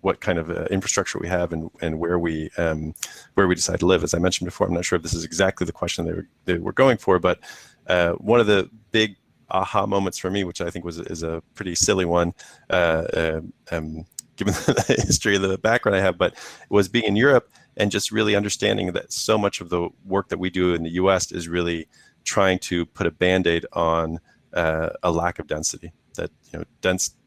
what kind of infrastructure we have, and where we decide to live. As I mentioned before, I'm not sure if this is exactly the question they were going for, but one of the big aha moments for me, which I think is a pretty silly one, given the history of the background I have, but it was being in Europe and just really understanding that so much of the work that we do in the US is really trying to put a Band-Aid on a lack of density. That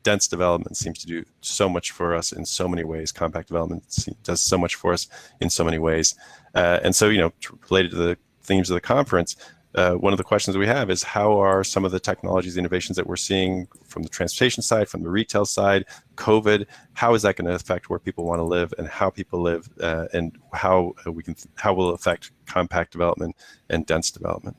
dense development seems to do so much for us in so many ways. Compact development does so much for us in so many ways. And so, related to the themes of the conference, one of the questions we have is, how are some of the technologies, innovations that we're seeing from the transportation side, from the retail side, COVID, how is that going to affect where people want to live and how people live, and how will it affect compact development and dense development?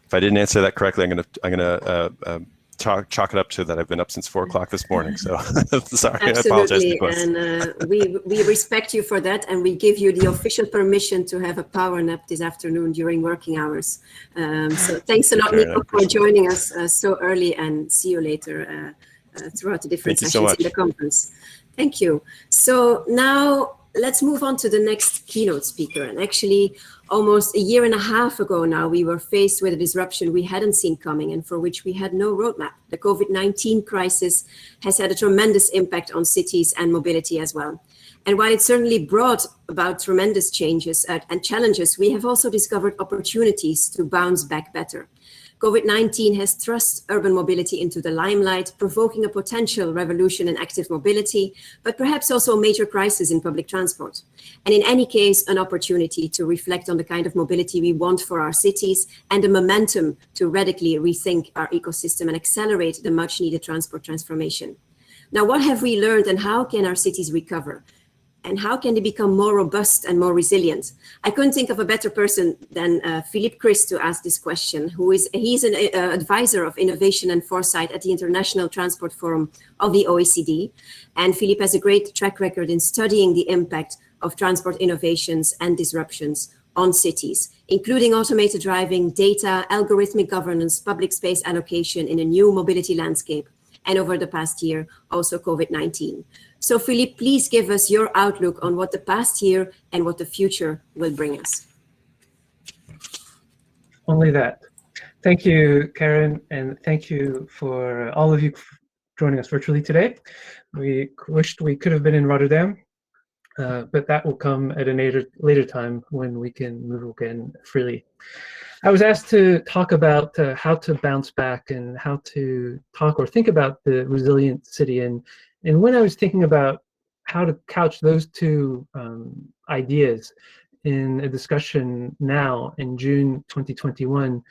If I didn't answer that correctly, I'm gonna chalk it up to that I've been up since 4 o'clock this morning. So sorry, Absolutely. I apologize, Nicholas. And we respect you for that, and we give you the official permission to have a power nap this afternoon during working hours. So thanks a lot, Nico, for joining us so early, and see you later throughout the different sessions in the conference. Thank you. So now let's move on to the next keynote speaker. And actually, almost a year and a half ago now, we were faced with a disruption we hadn't seen coming and for which we had no roadmap. The COVID-19 crisis has had a tremendous impact on cities and mobility as well. And while it certainly brought about tremendous changes and challenges, we have also discovered opportunities to bounce back better. COVID-19 has thrust urban mobility into the limelight, provoking a potential revolution in active mobility, but perhaps also a major crisis in public transport. And in any case, an opportunity to reflect on the kind of mobility we want for our cities and the momentum to radically rethink our ecosystem and accelerate the much needed transport transformation. Now, what have we learned, and how can our cities recover? And how can they become more robust and more resilient? I couldn't think of a better person than Philippe Crist to ask this question. He's an advisor of innovation and foresight at the International Transport Forum of the OECD. And Philippe has a great track record in studying the impact of transport innovations and disruptions on cities, including automated driving, data, algorithmic governance, public space allocation in a new mobility landscape, and over the past year, also COVID-19. So Philippe, please give us your outlook on what the past year and what the future will bring us. Only that. Thank you, Karen, and thank you for all of you joining us virtually today. We wished we could have been in Rotterdam, but that will come at a later time when we can move again freely. I was asked to talk about how to bounce back and how to talk or think about the resilient city. And when I was thinking about how to couch those two ideas in a discussion now in June 2021,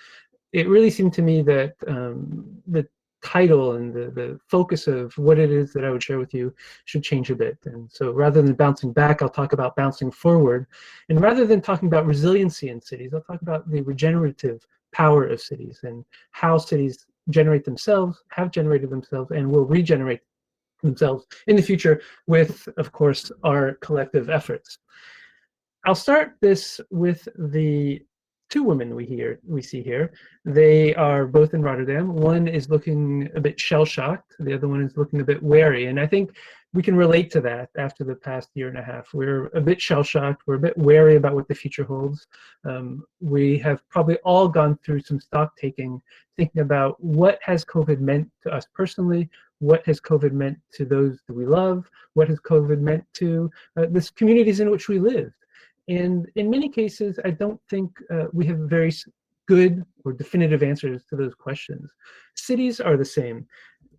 it really seemed to me that the title and the focus of what it is that I would share with you should change a bit. And so rather than bouncing back, I'll talk about bouncing forward. And rather than talking about resiliency in cities, I'll talk about the regenerative power of cities and how cities generate themselves, have generated themselves, and will regenerate themselves in the future with, of course, our collective efforts. I'll start this with the two women we see here. They are both in Rotterdam. One is looking a bit shell-shocked. The other one is looking a bit wary. And I think we can relate to that after the past year and a half. We're a bit shell-shocked. We're a bit wary about what the future holds. We have probably all gone through some stock taking, thinking about what has COVID meant to us personally, what has COVID meant to those that we love, what has COVID meant to the communities in which we live. And in many cases, I don't think we have very good or definitive answers to those questions. Cities are the same.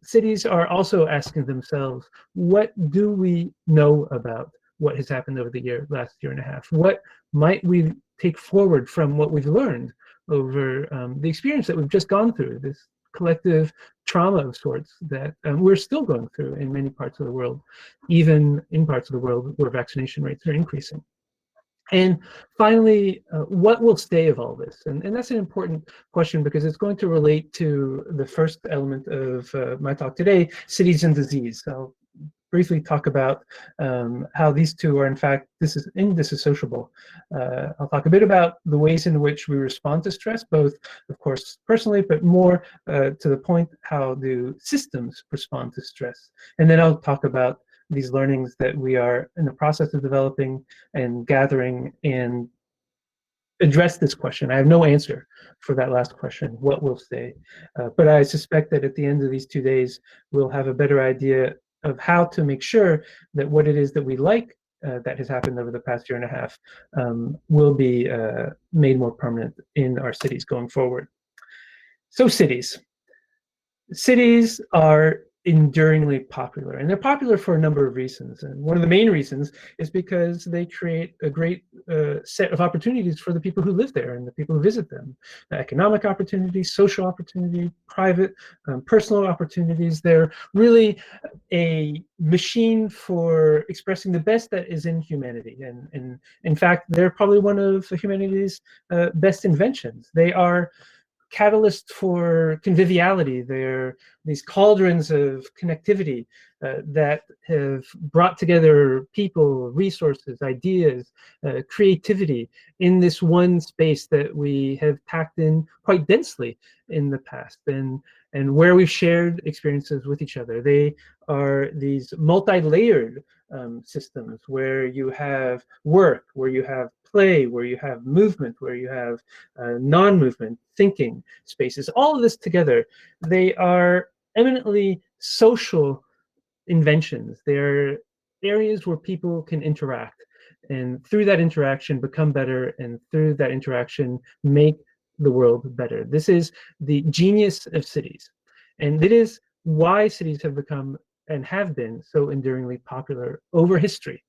Cities are also asking themselves, what do we know about what has happened over the last year and a half? What might we take forward from what we've learned over the experience that we've just gone through, this collective trauma of sorts that we're still going through in many parts of the world, even in parts of the world where vaccination rates are increasing. And finally, what will stay of all this? And that's an important question because it's going to relate to the first element of my talk today, cities and disease. So I'll briefly talk about how these two are in fact indissociable. I'll talk a bit about the ways in which we respond to stress, both of course personally, but more to the point, how do systems respond to stress? And then I'll talk about these learnings that we are in the process of developing and gathering and address this question. I have no answer for that last question, what will stay? But I suspect that at the end of these 2 days, we'll have a better idea of how to make sure that what it is that we like that has happened over the past year and a half will be made more permanent in our cities going forward. So cities. Cities are enduringly popular, and they're popular for a number of reasons. And one of the main reasons is because they create a great set of opportunities for the people who live there and the people who visit them. Economic opportunities, social opportunity, private, personal opportunities. They're really a machine for expressing the best that is in humanity. And in fact, they're probably one of humanity's best inventions. They are catalyst for conviviality. They're these cauldrons of connectivity that have brought together people, resources, ideas, creativity in this one space that we have packed in quite densely in the past, and where we've shared experiences with each other. They are these multi-layered systems where you have work, where you have play, where you have movement, where you have non-movement, thinking spaces. All of this together, they are eminently social inventions. They're areas where people can interact, and through that interaction become better, and through that interaction make the world better. This is the genius of cities, and it is why cities have become and have been so enduringly popular over history.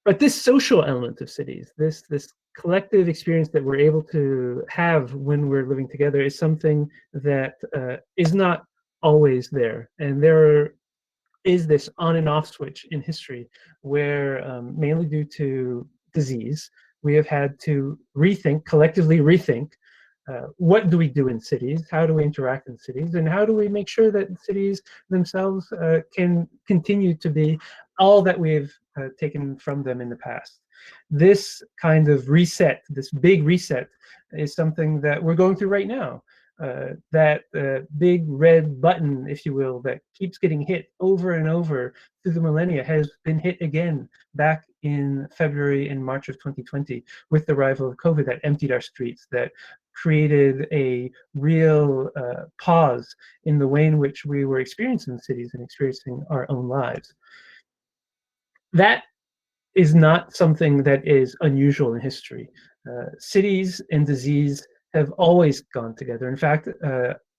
But this social element of cities, this collective experience that we're able to have when we're living together, is something that is not always there. And there is this on and off switch in history where, mainly due to disease, we have had to rethink, collectively rethink, what do we do in cities? How do we interact in cities? And how do we make sure that cities themselves can continue to be all that we've taken from them in the past? This kind of reset, this big reset, is something that we're going through right now. That big red button, if you will, that keeps getting hit over and over through the millennia has been hit again back in February and March of 2020 with the arrival of COVID that emptied our streets, that created a real pause in the way in which we were experiencing cities and experiencing our own lives. That is not something that is unusual in history. Cities and disease have always gone together. In fact,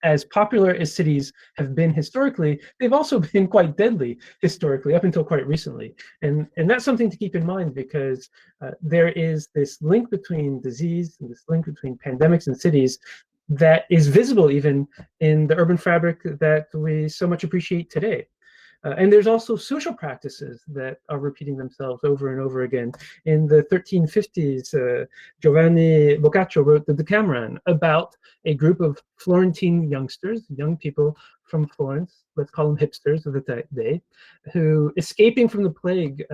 as popular as cities have been historically, they've also been quite deadly historically, up until quite recently. And that's something to keep in mind, because there is this link between disease and this link between pandemics and cities that is visible even in the urban fabric that we so much appreciate today. And there's also social practices that are repeating themselves over and over again. In the 1350s, Giovanni Boccaccio wrote the Decameron about a group of Florentine youngsters, young people from Florence, let's call them hipsters of the day, who, escaping from the plague,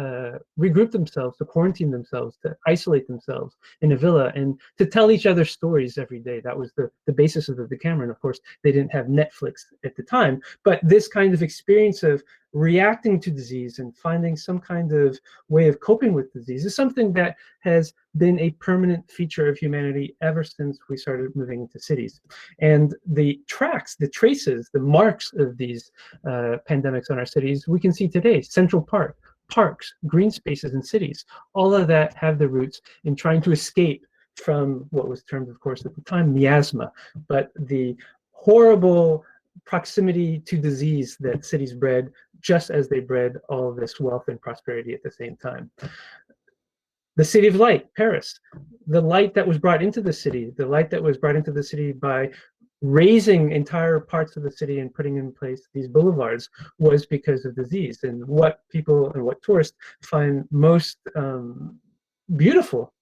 regrouped themselves, to quarantine themselves, to isolate themselves in a villa, and to tell each other stories every day. That was the basis of the Decameron. Of course, they didn't have Netflix at the time, but this kind of experience of reacting to disease and finding some kind of way of coping with disease is something that has been a permanent feature of humanity ever since we started moving into cities. And the tracks, the traces, the marks of these pandemics on our cities, we can see today. Central Park, parks, green spaces in cities, all of that have their roots in trying to escape from what was termed, of course, at the time, miasma, but the horrible proximity to disease that cities bred, just as they bred all of this wealth and prosperity at the same time. The City of Light, Paris, the light that was brought into the city, the light that was brought into the city by raising entire parts of the city and putting in place these boulevards, was because of disease. And what people and what tourists find most beautiful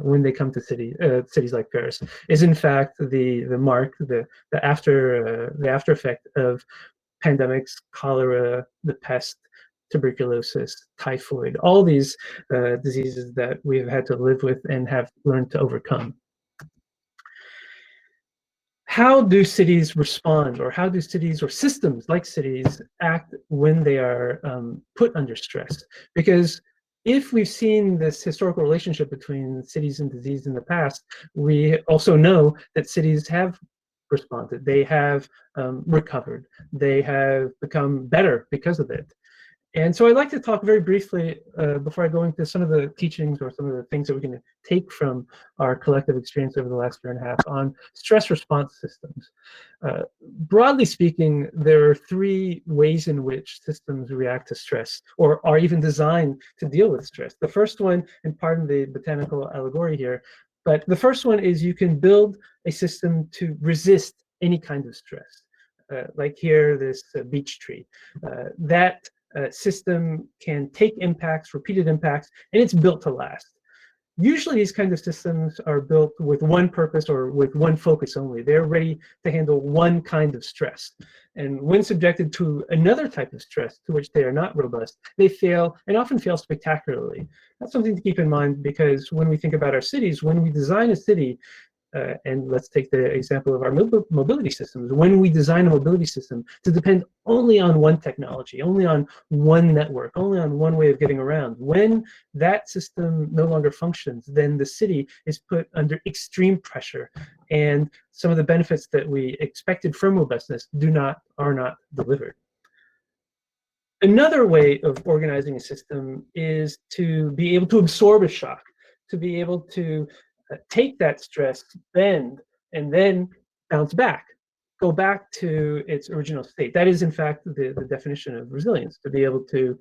when they come to cities like Paris is, in fact, the mark, the after effect of pandemics, cholera, the pest, tuberculosis, typhoid, all these diseases that we've had to live with and have learned to overcome. How do cities respond, or how do cities or systems like cities act when they are put under stress? Because if we've seen this historical relationship between cities and disease in the past, we also know that cities have responded. They have recovered. They have become better because of it. And so I'd like to talk very briefly, before I go into some of the teachings or some of the things that we can take from our collective experience over the last year and a half, on stress response systems. Broadly speaking, there are three ways in which systems react to stress, or are even designed to deal with stress. The first one, and pardon the botanical allegory here, but the first one is you can build a system to resist any kind of stress. Like here, this beech tree. That system can take impacts, repeated impacts, and it's built to last. Usually these kinds of systems are built with one purpose or with one focus only. They're ready to handle one kind of stress. And when subjected to another type of stress to which they are not robust, they fail, and often fail spectacularly. That's something to keep in mind, because when we think about our cities, when we design a city, and let's take the example of our mobility systems. When we design a mobility system to depend only on one technology, only on one network, only on one way of getting around, when that system no longer functions, then the city is put under extreme pressure, and some of the benefits that we expected from robustness are not delivered. Another way of organizing a system is to be able to absorb a shock, to be able to take that stress, bend, and then bounce back, go back to its original state. That is, in fact, the definition of resilience, to be able to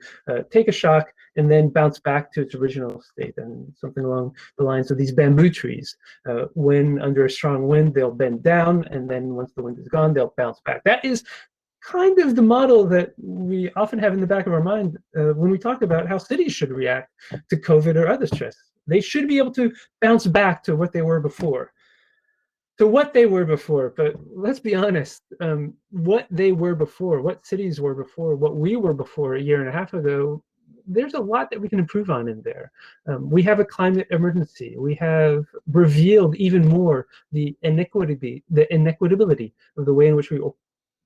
take a shock and then bounce back to its original state. And something along the lines of these bamboo trees. When under a strong wind, they'll bend down, and then once the wind is gone, they'll bounce back. That is kind of the model that we often have in the back of our mind when we talk about how cities should react to COVID or other stress. They should be able to bounce back to what they were before. But let's be honest, what they were before, what cities were before, what we were before a year and a half ago, there's a lot that we can improve on in there. We have a climate emergency. We have revealed even more the inequitability of the way in which we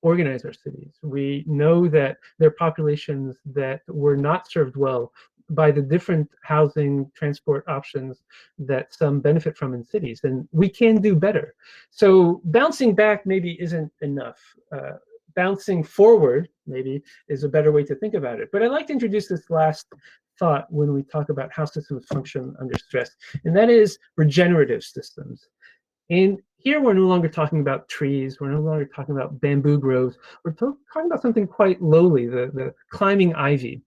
organize our cities. We know that there are populations that were not served well by the different housing, transport options that some benefit from in cities, and we can do better. So bouncing back maybe isn't enough. Bouncing forward maybe is a better way to think about it. But I'd like to introduce this last thought when we talk about how systems function under stress, and that is regenerative systems. And here we're no longer talking about trees, we're no longer talking about bamboo groves, we're talking about something quite lowly, the climbing ivy.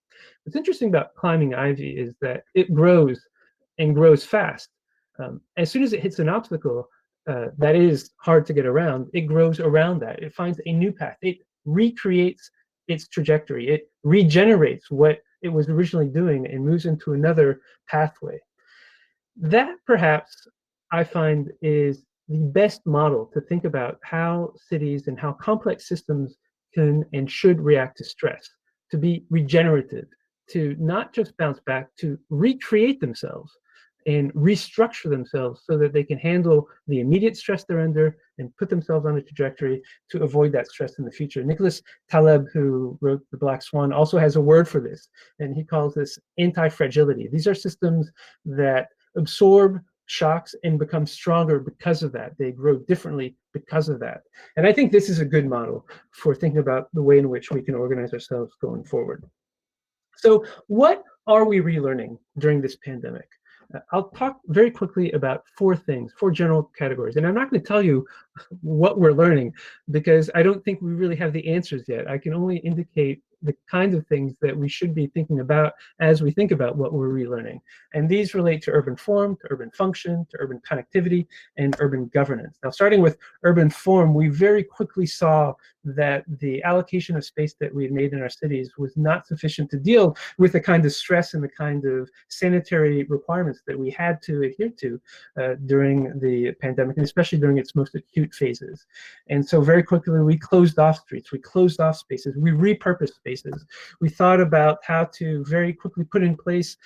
What's interesting about climbing ivy is that it grows and grows fast. As soon as it hits an obstacle that is hard to get around, it grows around that. It finds a new path. It recreates its trajectory. It regenerates what it was originally doing and moves into another pathway. That perhaps I find is the best model to think about how cities and how complex systems can and should react to stress, to be regenerative, to not just bounce back, to recreate themselves and restructure themselves so that they can handle the immediate stress they're under and put themselves on a trajectory to avoid that stress in the future. Nicholas Taleb, who wrote The Black Swan, also has a word for this, and he calls this anti-fragility. These are systems that absorb shocks and become stronger because of that. They grow differently because of that. And I think this is a good model for thinking about the way in which we can organize ourselves going forward. So what are we relearning during this pandemic? I'll talk very quickly about four general categories. And I'm not going to tell you what we're learning because I don't think we really have the answers yet. I can only indicate the kinds of things that we should be thinking about as we think about what we're relearning. And these relate to urban form, to urban function, to urban connectivity, and urban governance. Now, starting with urban form, we very quickly saw that the allocation of space that we had made in our cities was not sufficient to deal with the kind of stress and the kind of sanitary requirements that we had to adhere to during the pandemic, and especially during its most acute phases. And so very quickly, we closed off streets, we closed off spaces, we repurposed spaces. We thought about how to very quickly put in place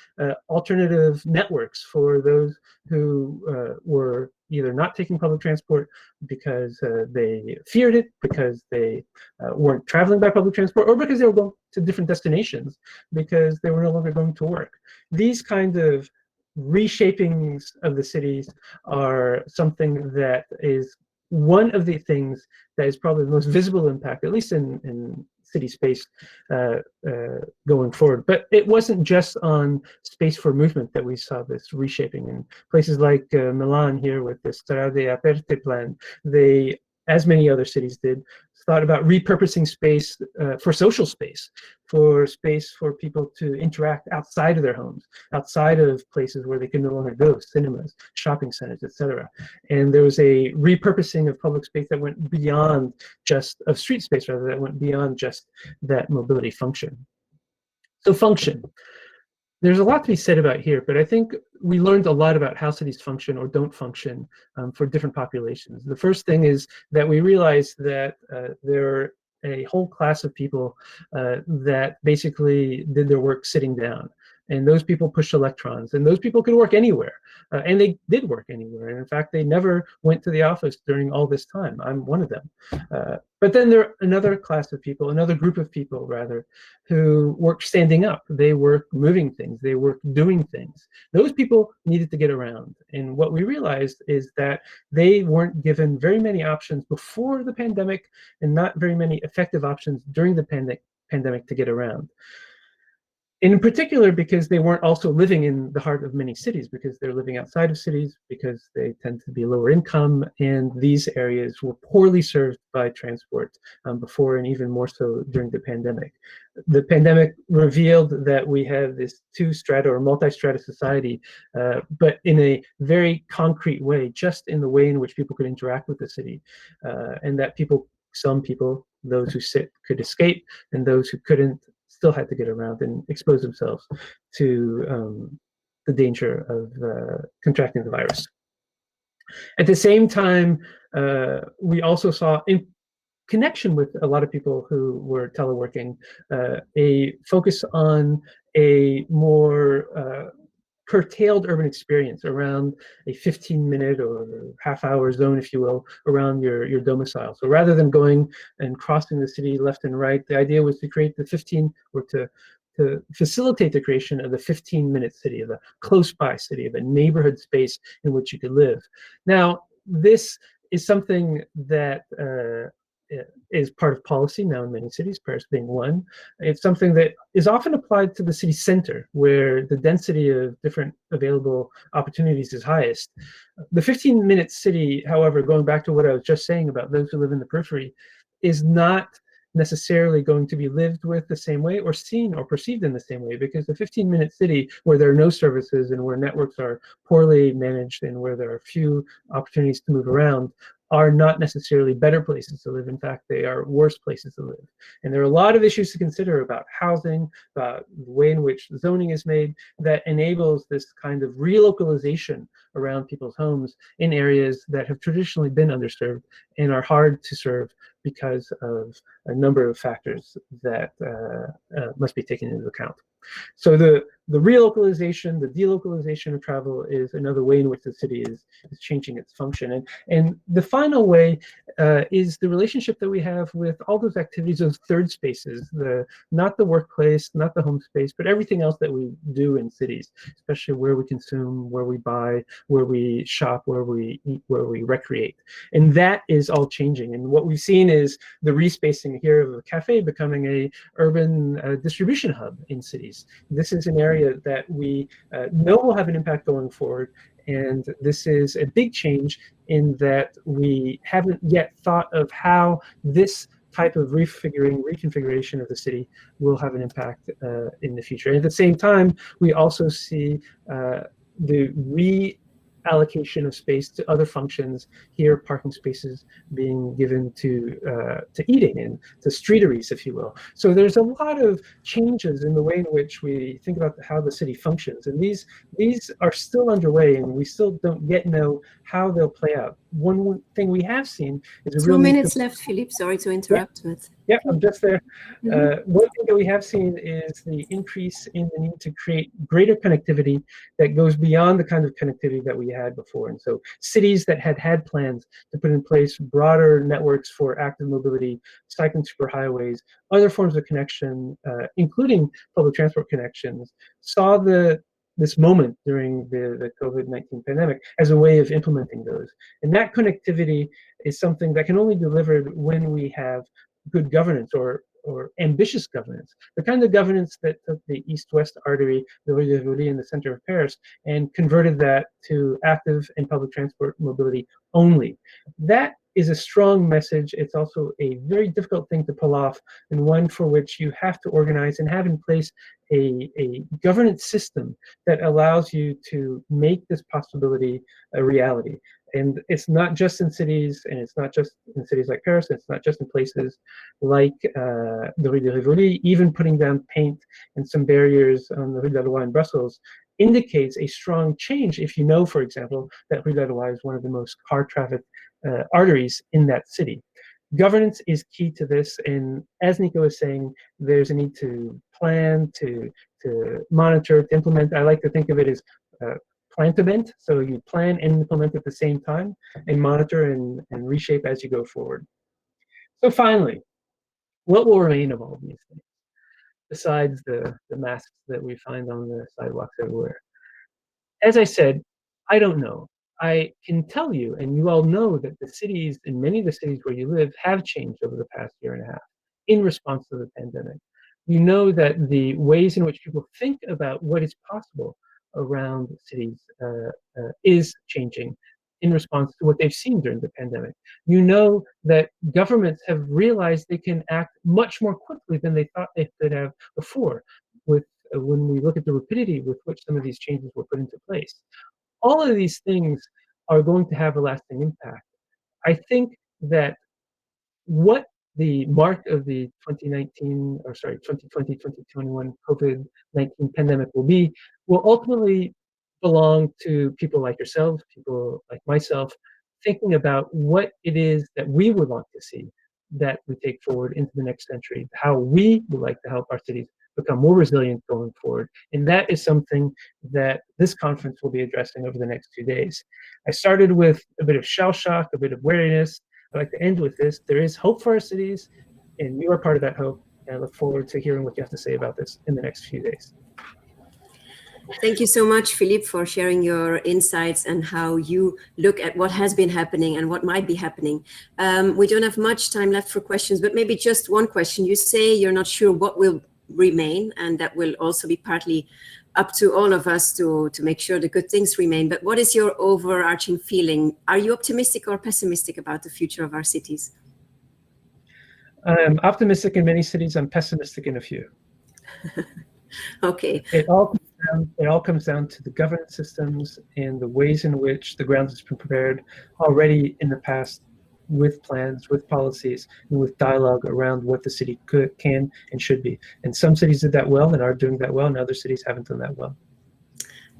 alternative networks for those who were either not taking public transport because they feared it, because they weren't traveling by public transport, or because they were going to different destinations because they were no longer going to work. These kind of reshapings of the cities are something that is one of the things that is probably the most visible impact, at least in city space going forward. But it wasn't just on space for movement that we saw this reshaping. In places like Milan here with the Strade Aperte plan, they, as many other cities did, thought about repurposing space for social space for people to interact outside of their homes, outside of places where they can no longer go, cinemas, shopping centers, etc. And there was a repurposing of public space that went beyond just, of street space rather, that went beyond just that mobility function. So function. There's a lot to be said about here, but I think we learned a lot about how cities function or don't function for different populations. The first thing is that we realized that there are a whole class of people that basically did their work sitting down. And those people pushed electrons, and those people could work anywhere. And they did work anywhere. And in fact, they never went to the office during all this time. I'm one of them. But then there are another class of people, another group of people rather, who work standing up. They work moving things. They work doing things. Those people needed to get around. And what we realized is that they weren't given very many options before the pandemic and not very many effective options during the pandemic to get around. In particular, because they weren't also living in the heart of many cities, because they're living outside of cities, because they tend to be lower income, and these areas were poorly served by transport before and even more so during the pandemic. The pandemic revealed that we have this two-strata or multi-strata society, but in a very concrete way, just in the way in which people could interact with the city, and that some people, those who could escape, and those who couldn't, still had to get around and expose themselves to the danger of contracting the virus. At the same time, we also saw, in connection with a lot of people who were teleworking, a focus on a more curtailed urban experience around a 15-minute or half-hour zone, if you will, around your domicile. So rather than going and crossing the city left and right, the idea was to create the to facilitate the creation of the 15-minute city, of a close-by city, of a neighborhood space in which you could live. Now, this is something that is part of policy now in many cities, Paris being one. It's something that is often applied to the city center, where the density of different available opportunities is highest. The 15-minute city, however, going back to what I was just saying about those who live in the periphery, is not necessarily going to be lived with the same way or seen or perceived in the same way, because the 15-minute city, where there are no services and where networks are poorly managed and where there are few opportunities to move around, are not necessarily better places to live. In fact, they are worse places to live. And there are a lot of issues to consider about housing, about the way in which zoning is made, that enables this kind of relocalization around people's homes in areas that have traditionally been underserved and are hard to serve because of a number of factors that must be taken into account. So the relocalization, the delocalization of travel is another way in which the city is changing its function. And the final way is the relationship that we have with all those activities, those third spaces, not the workplace, not the home space, but everything else that we do in cities, especially where we consume, where we buy, where we shop, where we eat, where we recreate. And that is all changing. And what we've seen is the respacing here of a cafe becoming a urban distribution hub in cities. This is an area that we know will have an impact going forward. And this is a big change in that we haven't yet thought of how this type of reconfiguration of the city will have an impact in the future. And at the same time, we also see the reallocation of space to other functions. Here, parking spaces being given to eating and to streeteries, if you will. So there's a lot of changes in the way in which we think about how the city functions, and these are still underway, and we still don't yet know how they'll play out. One thing we have seen is a 2 minutes left, Philippe. Sorry to interrupt. Yeah. But Yeah, I'm just there. One thing that we have seen is the increase in the need to create greater connectivity that goes beyond the kind of connectivity that we had before. And so cities that had plans to put in place broader networks for active mobility, cycling superhighways, other forms of connection, including public transport connections, saw this moment during the COVID-19 pandemic as a way of implementing those. And that connectivity is something that can only be delivered when we have good governance or ambitious governance, the kind of governance that took the east-west artery, the Rue de Rivoli in the center of Paris, and converted that to active and public transport mobility only. That is a strong message. It's also a very difficult thing to pull off, and one for which you have to organize and have in place a governance system that allows you to make this possibility a reality. And it's not just in cities, and it's not just in cities like Paris, it's not just in places like the Rue de Rivoli. Even putting down paint and some barriers on the Rue de la Loi in Brussels indicates a strong change if you know, for example, that Rue de la Loi is one of the most car trafficked arteries in that city. Governance is key to this, and as Nico is saying, there's a need to plan, to monitor, to implement. I like to think of it as plan-to-ment, so you plan and implement at the same time, and monitor and reshape as you go forward. So finally, what will remain of all of these things, besides the masks that we find on the sidewalks everywhere? As I said, I don't know. I can tell you, and you all know, that the cities, and many of the cities where you live, have changed over the past year and a half in response to the pandemic. You know that the ways in which people think about what is possible around cities is changing in response to what they've seen during the pandemic. You know that governments have realized they can act much more quickly than they thought they could have before, with when we look at the rapidity with which some of these changes were put into place. All of these things are going to have a lasting impact. I think that what the mark of the 2020-2021 COVID-19 pandemic will ultimately belong to people like yourselves, people like myself, thinking about what it is that we would want to see that we take forward into the next century, how we would like to help our cities become more resilient going forward. And that is something that this conference will be addressing over the next 2 days. I started with a bit of shell shock, a bit of wariness. I'd like to end with this. There is hope for our cities, and you are part of that hope. And I look forward to hearing what you have to say about this in the next few days. Thank you so much, Philippe, for sharing your insights and how you look at what has been happening and what might be happening. We don't have much time left for questions, but maybe just one question. You say you're not sure what will remain, and that will also be partly up to all of us to make sure the good things remain. But what is your overarching feeling? Are you optimistic or pessimistic about the future of our cities? I'm optimistic in many cities. I'm pessimistic in a few. Okay. It all comes down to the governance systems and the ways in which the ground has been prepared already in the past, with plans, with policies, and with dialogue around what the city can, and should be. And some cities did that well and are doing that well, and other cities haven't done that well.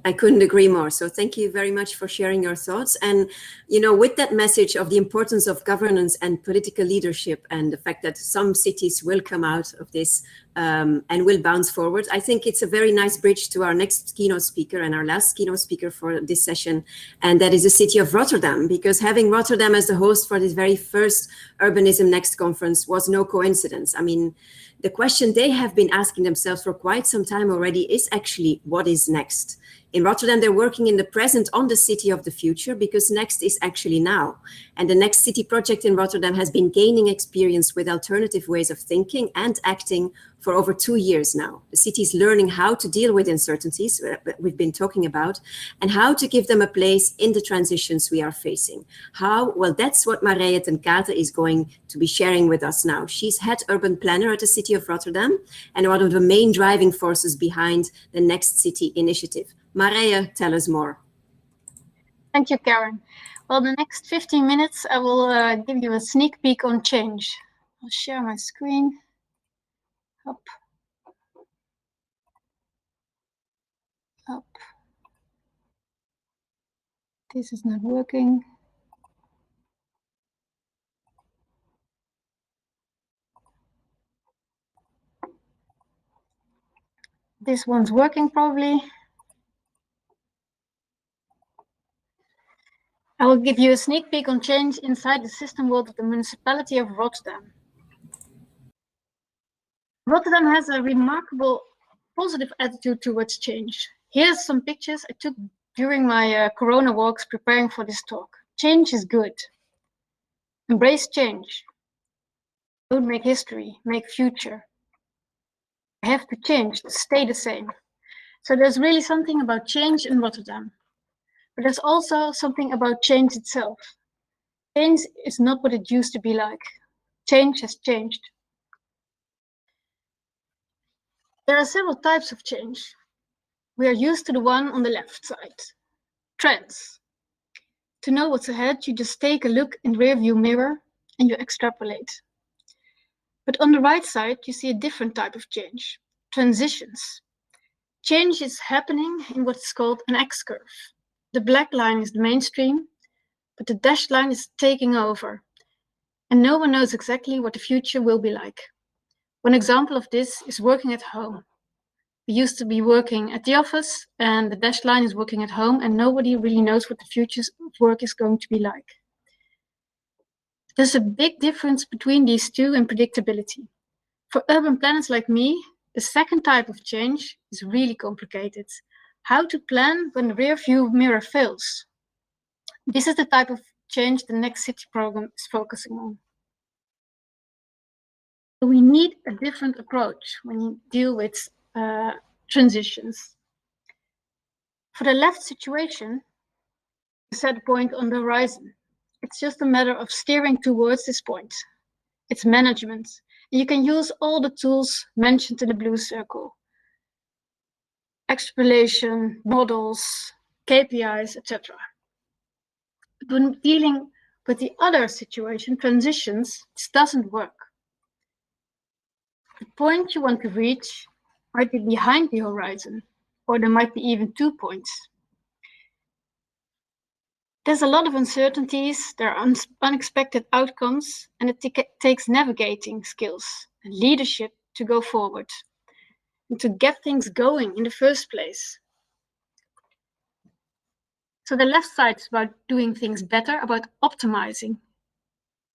I couldn't agree more. So thank you very much for sharing your thoughts. And, you know, with that message of the importance of governance and political leadership and the fact that some cities will come out of this and will bounce forward, I think it's a very nice bridge to our next keynote speaker and our last keynote speaker for this session. And that is the city of Rotterdam, because having Rotterdam as the host for this very first Urbanism Next conference was no coincidence. I mean, the question they have been asking themselves for quite some time already is actually, what is next? In Rotterdam, they're working in the present on the city of the future, because next is actually now. And the Next City project in Rotterdam has been gaining experience with alternative ways of thinking and acting for over 2 years now. The city is learning how to deal with uncertainties that we've been talking about and how to give them a place in the transitions we are facing. How? Well, that's what Marije ten Kate is going to be sharing with us now. She's head urban planner at the city of Rotterdam and one of the main driving forces behind the Next City initiative. Marije, tell us more. Thank you, Karen. Well, the next 15 minutes, I will give you a sneak peek on change. I'll share my screen. Up. Up. This is not working. This one's working probably. I will give you a sneak peek on change inside the system world of the Municipality of Rotterdam. Rotterdam has a remarkable positive attitude towards change. Here's some pictures I took during my Corona walks preparing for this talk. Change is good. Embrace change. Don't make history, make future. I have to change to stay the same. So there's really something about change in Rotterdam. But there's also something about change itself. Change is not what it used to be like. Change has changed. There are several types of change. We are used to the one on the left side. Trends. To know what's ahead, you just take a look in the rearview mirror and you extrapolate. But on the right side, you see a different type of change. Transitions. Change is happening in what's called an X-curve. The black line is the mainstream, but the dashed line is taking over. And no one knows exactly what the future will be like. One example of this is working at home. We used to be working at the office and the dashed line is working at home and nobody really knows what the future of work is going to be like. There's a big difference between these two in predictability. For urban planners like me, the second type of change is really complicated. How to plan when the rear view mirror fails. This is the type of change the Next City program is focusing on. We need a different approach when you deal with transitions. For the left situation, you set a point on the horizon. It's just a matter of steering towards this point. It's management. You can use all the tools mentioned in the blue circle. Extrapolation, models, KPIs, etc. When dealing with the other situation, transitions, this doesn't work. The point you want to reach might be behind the horizon, or there might be even 2 points. There's a lot of uncertainties, there are unexpected outcomes, and it takes navigating skills and leadership to go forward and to get things going in the first place. So the left side is about doing things better, about optimizing,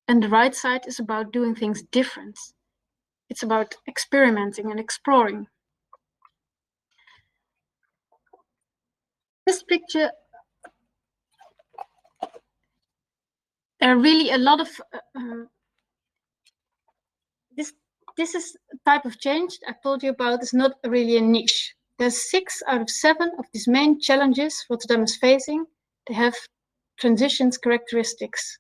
and the right side is about doing things different. It's about experimenting and exploring. This picture, there are really a lot of, this is a type of change I told you about is not really a niche. There's 6 out of 7 of these main challenges Rotterdam is facing. They have transitions characteristics.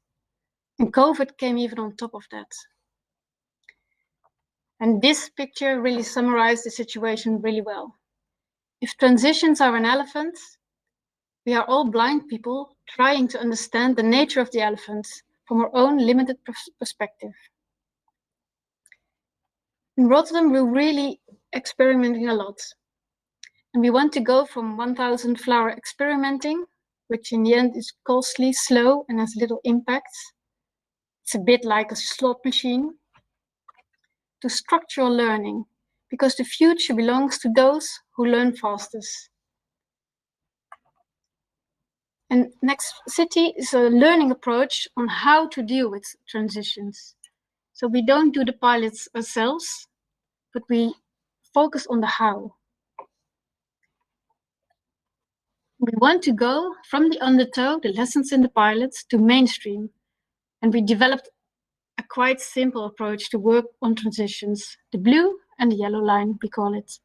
And COVID came even on top of that. And this picture really summarized the situation really well. If transitions are an elephant, we are all blind people trying to understand the nature of the elephant from our own limited perspective. In Rotterdam, we're really experimenting a lot. And we want to go from 1,000 flower experimenting, which in the end is costly, slow, and has little impact. It's a bit like a slot machine, to structural learning, because the future belongs to those who learn fastest. And Next City is a learning approach on how to deal with transitions. So we don't do the pilots ourselves, but we focus on the how. We want to go from the undertow, the lessons in the pilots, to mainstream. And we developed a quite simple approach to work on transitions, the blue and the yellow line, we call it.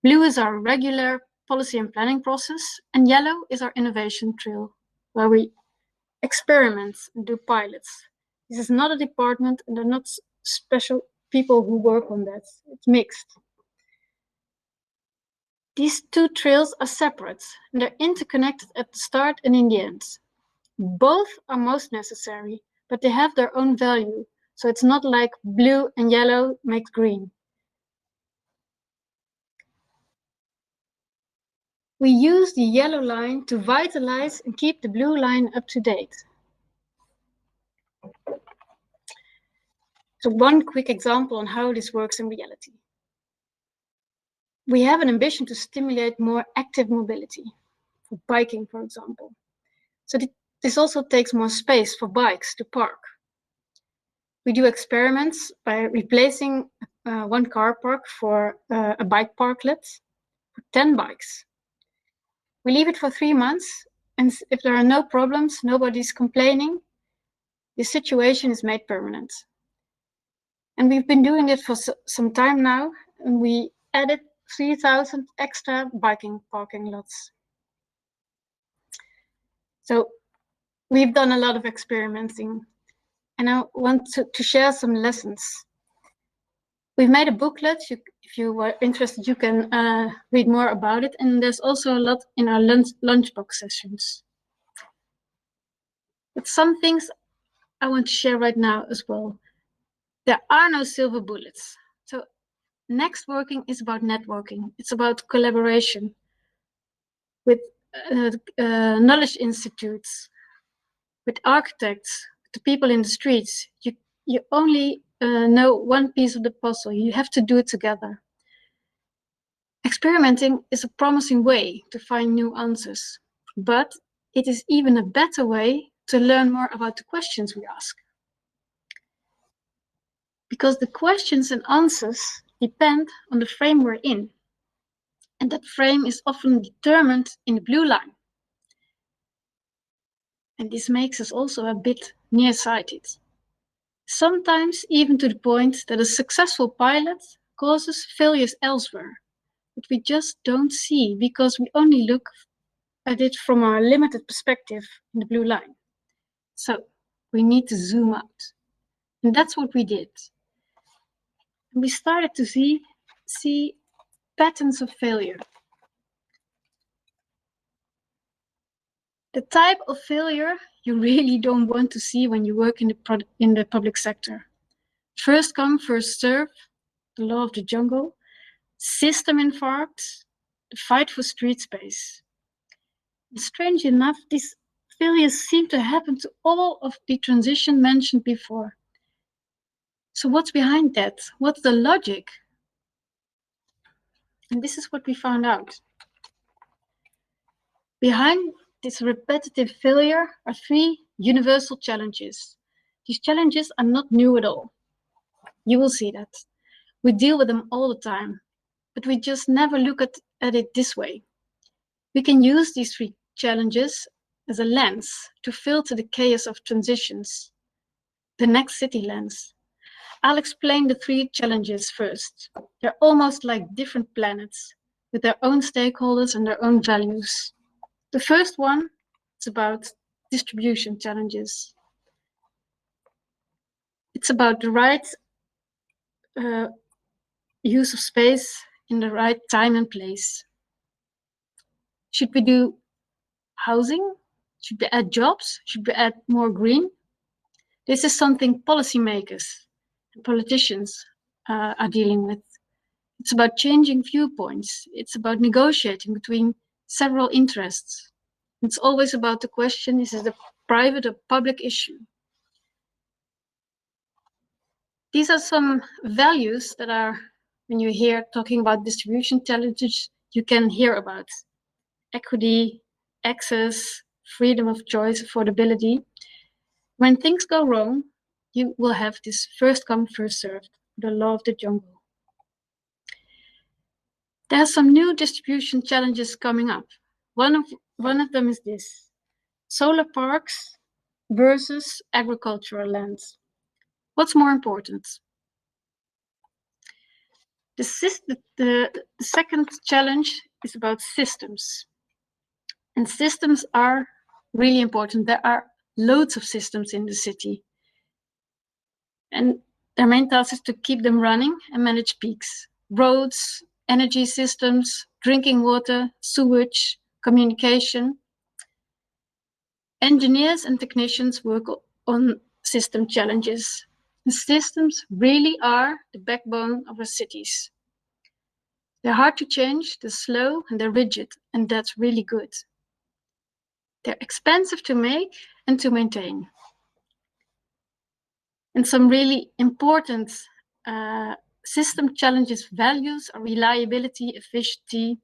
Blue is our regular policy and planning process, and yellow is our innovation trail, where we experiment and do pilots. This is not a department, and they're not special people who work on that. It's mixed. These two trails are separate, and they're interconnected at the start and in the end. Both are most necessary, but they have their own value. So it's not like blue and yellow makes green. We use the yellow line to vitalize and keep the blue line up to date. So one quick example on how this works in reality. We have an ambition to stimulate more active mobility, for biking, for example. So this also takes more space for bikes to park. We do experiments by replacing one car park for a bike parklet for 10 bikes. We leave it for 3 months, and if there are no problems, nobody's complaining, the situation is made permanent. And we've been doing it for some time now, and we added 3,000 extra biking parking lots. So we've done a lot of experimenting, and I want to share some lessons. We've made a booklet. If you were interested, you can read more about it. And there's also a lot in our lunchbox sessions. But some things I want to share right now as well. There are no silver bullets. So next working is about networking. It's about collaboration with knowledge institutes, with architects, with the people in the streets. You only know one piece of the puzzle. You have to do it together. Experimenting is a promising way to find new answers, but it is even a better way to learn more about the questions we ask. Because the questions and answers depend on the frame we're in, and that frame is often determined in the blue line. And this makes us also a bit nearsighted. Sometimes even to the point that a successful pilot causes failures elsewhere, but we just don't see because we only look at it from our limited perspective in the blue line. So we need to zoom out. And that's what we did. And we started to see patterns of failure. The type of failure you really don't want to see when you work in the public sector. First come, first serve, the law of the jungle, system infarct, the fight for street space. And strange enough, these failures seem to happen to all of the transition mentioned before. So what's behind that? What's the logic? And this is what we found out. Behind this repetitive failure are 3 universal challenges. These challenges are not new at all. You will see that. We deal with them all the time, but we just never look at it this way. We can use these 3 challenges as a lens to filter the chaos of transitions, the next city lens. I'll explain the 3 challenges first. They're almost like different planets with their own stakeholders and their own values. The first one is about distribution challenges. It's about the right use of space in the right time and place. Should we do housing? Should we add jobs? Should we add more green? This is something policymakers and politicians are dealing with. It's about changing viewpoints. It's about negotiating between several interests. It's always about the question, is it a private or public issue? These are some values that are, when you hear talking about distribution challenges, you can hear about equity, access, freedom of choice, affordability. When things go wrong, you will have this first come, first served, the law of the jungle. There are some new distribution challenges coming up. One of them is this: solar parks versus agricultural lands. What's more important? The second challenge is about systems. And systems are really important. There are loads of systems in the city. And their main task is to keep them running and manage peaks. Roads, energy systems, drinking water, sewage, communication. Engineers and technicians work on system challenges. The systems really are the backbone of our cities. They're hard to change, they're slow, and they're rigid, and that's really good. They're expensive to make and to maintain. And some really important system challenges values are reliability, efficiency,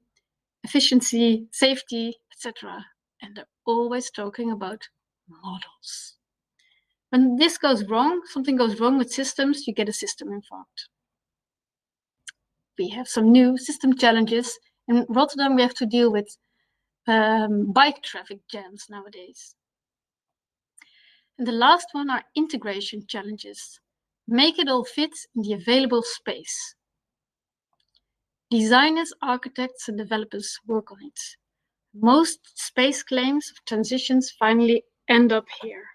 safety, etc. And they're always talking about models. When this goes wrong, something goes wrong with systems, you get a system infarct. We have some new system challenges. In Rotterdam, we have to deal with bike traffic jams nowadays. And the last one are integration challenges. Make it all fit in the available space. Designers, architects, and developers work on it. Most space claims of transitions finally end up here.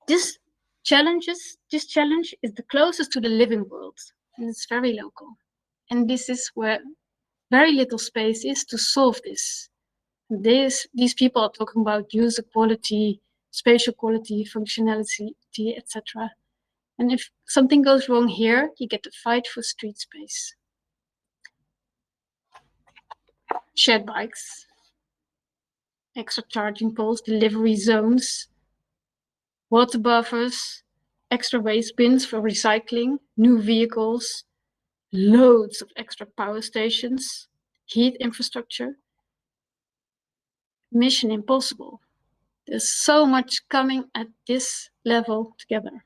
This challenge is the closest to the living world, and it's very local. And this is where very little space is to solve this. These people are talking about user quality, spatial quality, functionality, etc. And if something goes wrong here, you get to fight for street space. Shared bikes, extra charging poles, delivery zones, water buffers, extra waste bins for recycling, new vehicles, loads of extra power stations, heat infrastructure. Mission impossible. There's so much coming at this level together.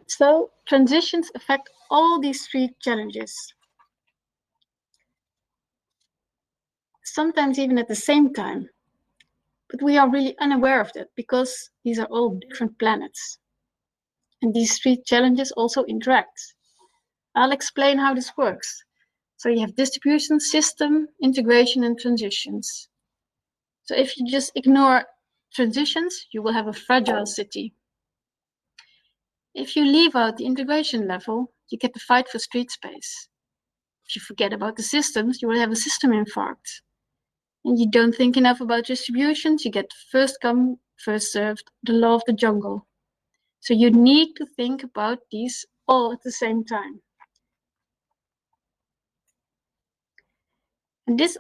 So transitions affect all these three challenges. Sometimes even at the same time. But we are really unaware of that because these are all different planets. And these three challenges also interact. I'll explain how this works. So you have distribution, system, integration, and transitions. So if you just ignore transitions, you will have a fragile city. If you leave out the integration level, you get the fight for street space. If you forget about the systems, you will have a system infarct. And you don't think enough about distributions, you get first come, first served, the law of the jungle. So you need to think about these all at the same time. And this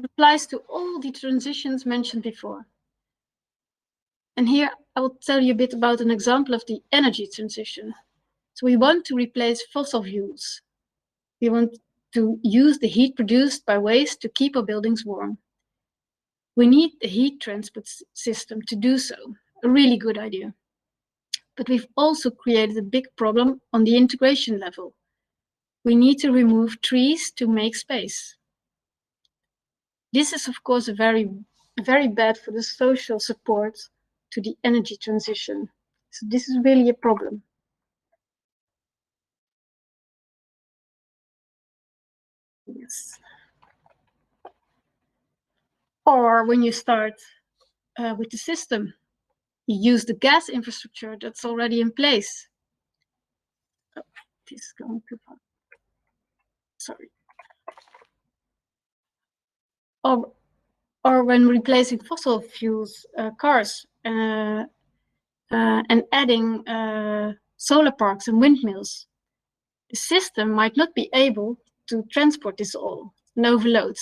applies to all the transitions mentioned before. And here I will tell you a bit about an example of the energy transition. So we want to replace fossil fuels. We want to use the heat produced by waste to keep our buildings warm. We need a heat transport system to do so, a really good idea. But we've also created a big problem on the integration level. We need to remove trees to make space. This is, of course, very bad for the social support to the energy transition. So this is really a problem. Yes. Or when you start with the system, you use the gas infrastructure that's already in place. Oh, this is going too far. Sorry. Or when replacing fossil fuels cars and adding solar parks and windmills. The system might not be able to transport this all and overload.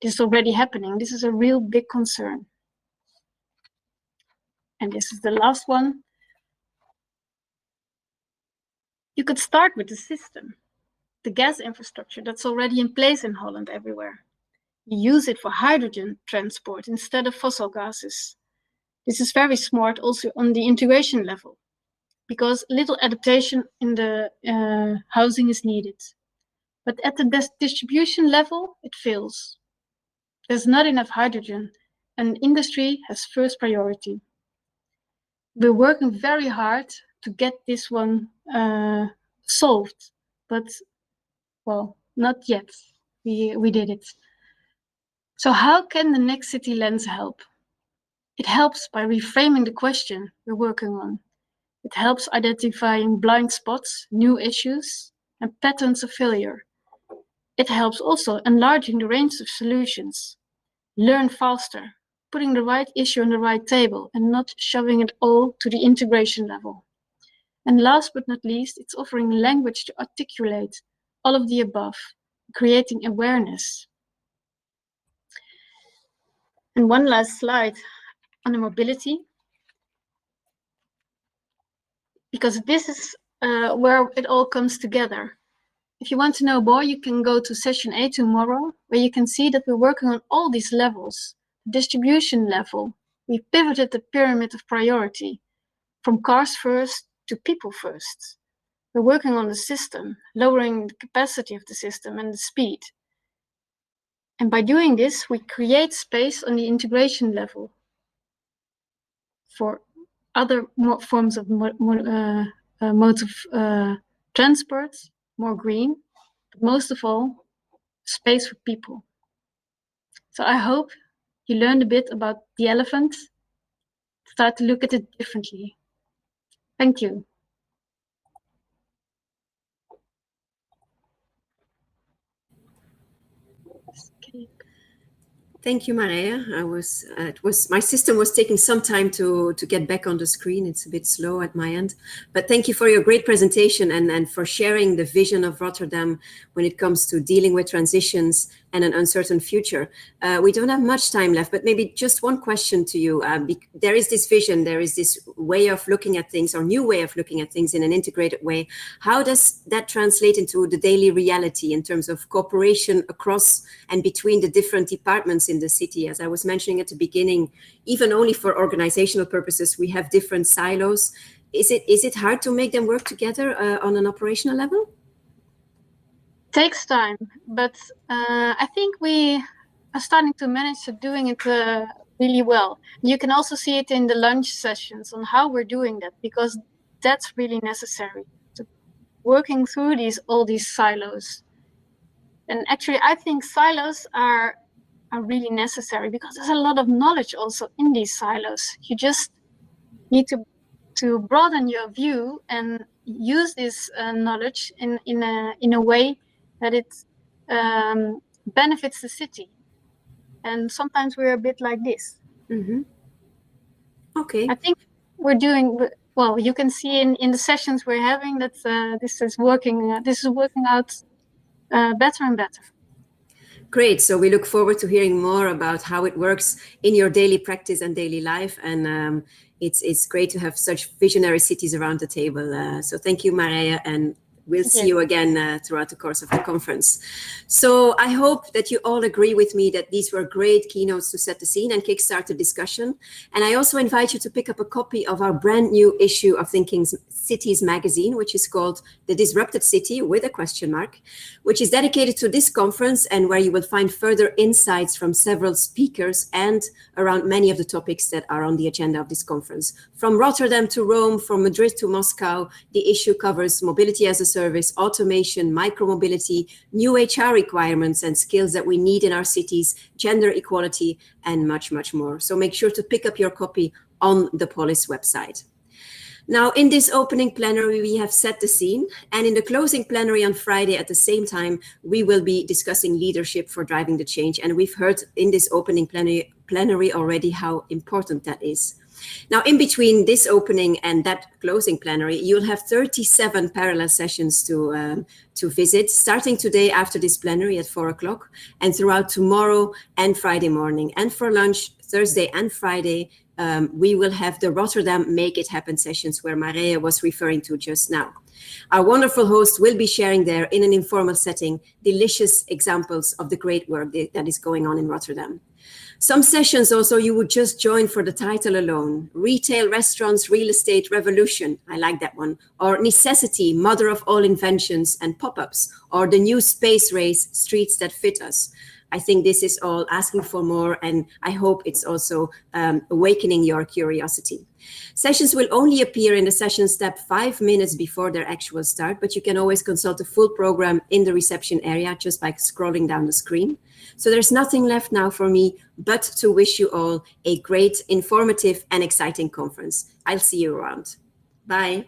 This is already happening. This is a real big concern. And this is the last one. You could start with the system, the gas infrastructure that's already in place in Holland everywhere. You use it for hydrogen transport instead of fossil gases. This is very smart also on the integration level, because little adaptation in the housing is needed. But at the distribution level, it fails. There's not enough hydrogen, and industry has first priority. We're working very hard to get this one solved, but, well, not yet. We did it. So how can the next city lens help? It helps by reframing the question we're working on. It helps identifying blind spots, new issues, and patterns of failure. It helps also enlarging the range of solutions. Learn faster, putting the right issue on the right table and not shoving it all to the integration level. And last but not least, it's offering language to articulate all of the above, creating awareness. And one last slide on the mobility, because this is where it all comes together. If you want to know more, you can go to session 8 tomorrow, where you can see that we're working on all these levels. Distribution level, we pivoted the pyramid of priority from cars first to people first. We're working on the system, lowering the capacity of the system and the speed. And by doing this, we create space on the integration level for other forms of modes of transport, more green, but most of all, space for people. So I hope you learned a bit about the elephant, start to look at it differently. Thank you. Thank you, Marije. My system was taking some time to get back on the screen. It's a bit slow at my end, but thank you for your great presentation and for sharing the vision of Rotterdam when it comes to dealing with transitions and an uncertain future. We don't have much time left, but maybe just one question to you. There is this vision, there is this way of looking at things, or new way of looking at things in an integrated way. How does that translate into the daily reality in terms of cooperation across and between the different departments in the city? As I was mentioning at the beginning, even only for organizational purposes, we have different silos. Is it hard to make them work together on an operational level? Takes time, but I think we are starting to manage doing it really well. You can also see it in the lunch sessions on how we're doing that, because that's really necessary. So working through all these silos. And actually, I think silos are really necessary, because there's a lot of knowledge also in these silos. You just need to broaden your view and use this knowledge in a way that it benefits the city. And sometimes we're a bit like this. Mm-hmm. Okay. I think we're doing well. You can see in the sessions we're having that this is working out better and better. Great. So we look forward to hearing more about how it works in your daily practice and daily life. And it's great to have such visionary cities around the table. So thank you, Marije, and we'll see you again throughout the course of the conference. So I hope that you all agree with me that these were great keynotes to set the scene and kickstart the discussion. And I also invite you to pick up a copy of our brand new issue of Thinking Cities magazine, which is called The Disrupted City with a question mark, which is dedicated to this conference and where you will find further insights from several speakers and around many of the topics that are on the agenda of this conference. From Rotterdam to Rome, from Madrid to Moscow, the issue covers mobility as a service, automation, micromobility, new HR requirements and skills that we need in our cities, gender equality, and much, much more. So make sure to pick up your copy on the POLIS website. Now, in this opening plenary, we have set the scene, and in the closing plenary on Friday at the same time, we will be discussing leadership for driving the change. And we've heard in this opening plenary already how important that is. Now, in between this opening and that closing plenary, you'll have 37 parallel sessions to visit, starting today after this plenary at 4 o'clock, and throughout tomorrow and Friday morning. And for lunch, Thursday and Friday, we will have the Rotterdam Make It Happen sessions where Marije was referring to just now. Our wonderful host will be sharing there in an informal setting delicious examples of the great work that is going on in Rotterdam. Some sessions also you would just join for the title alone. Retail, restaurants, real estate, revolution. I like that one. Or necessity, mother of all inventions and pop-ups. Or the new space race, streets that fit us. I think this is all asking for more, and I hope it's also awakening your curiosity. Sessions will only appear in the session step 5 minutes before their actual start, but you can always consult the full program in the reception area just by scrolling down the screen. So there's nothing left now for me but to wish you all a great, informative and exciting conference. I'll see you around. Bye.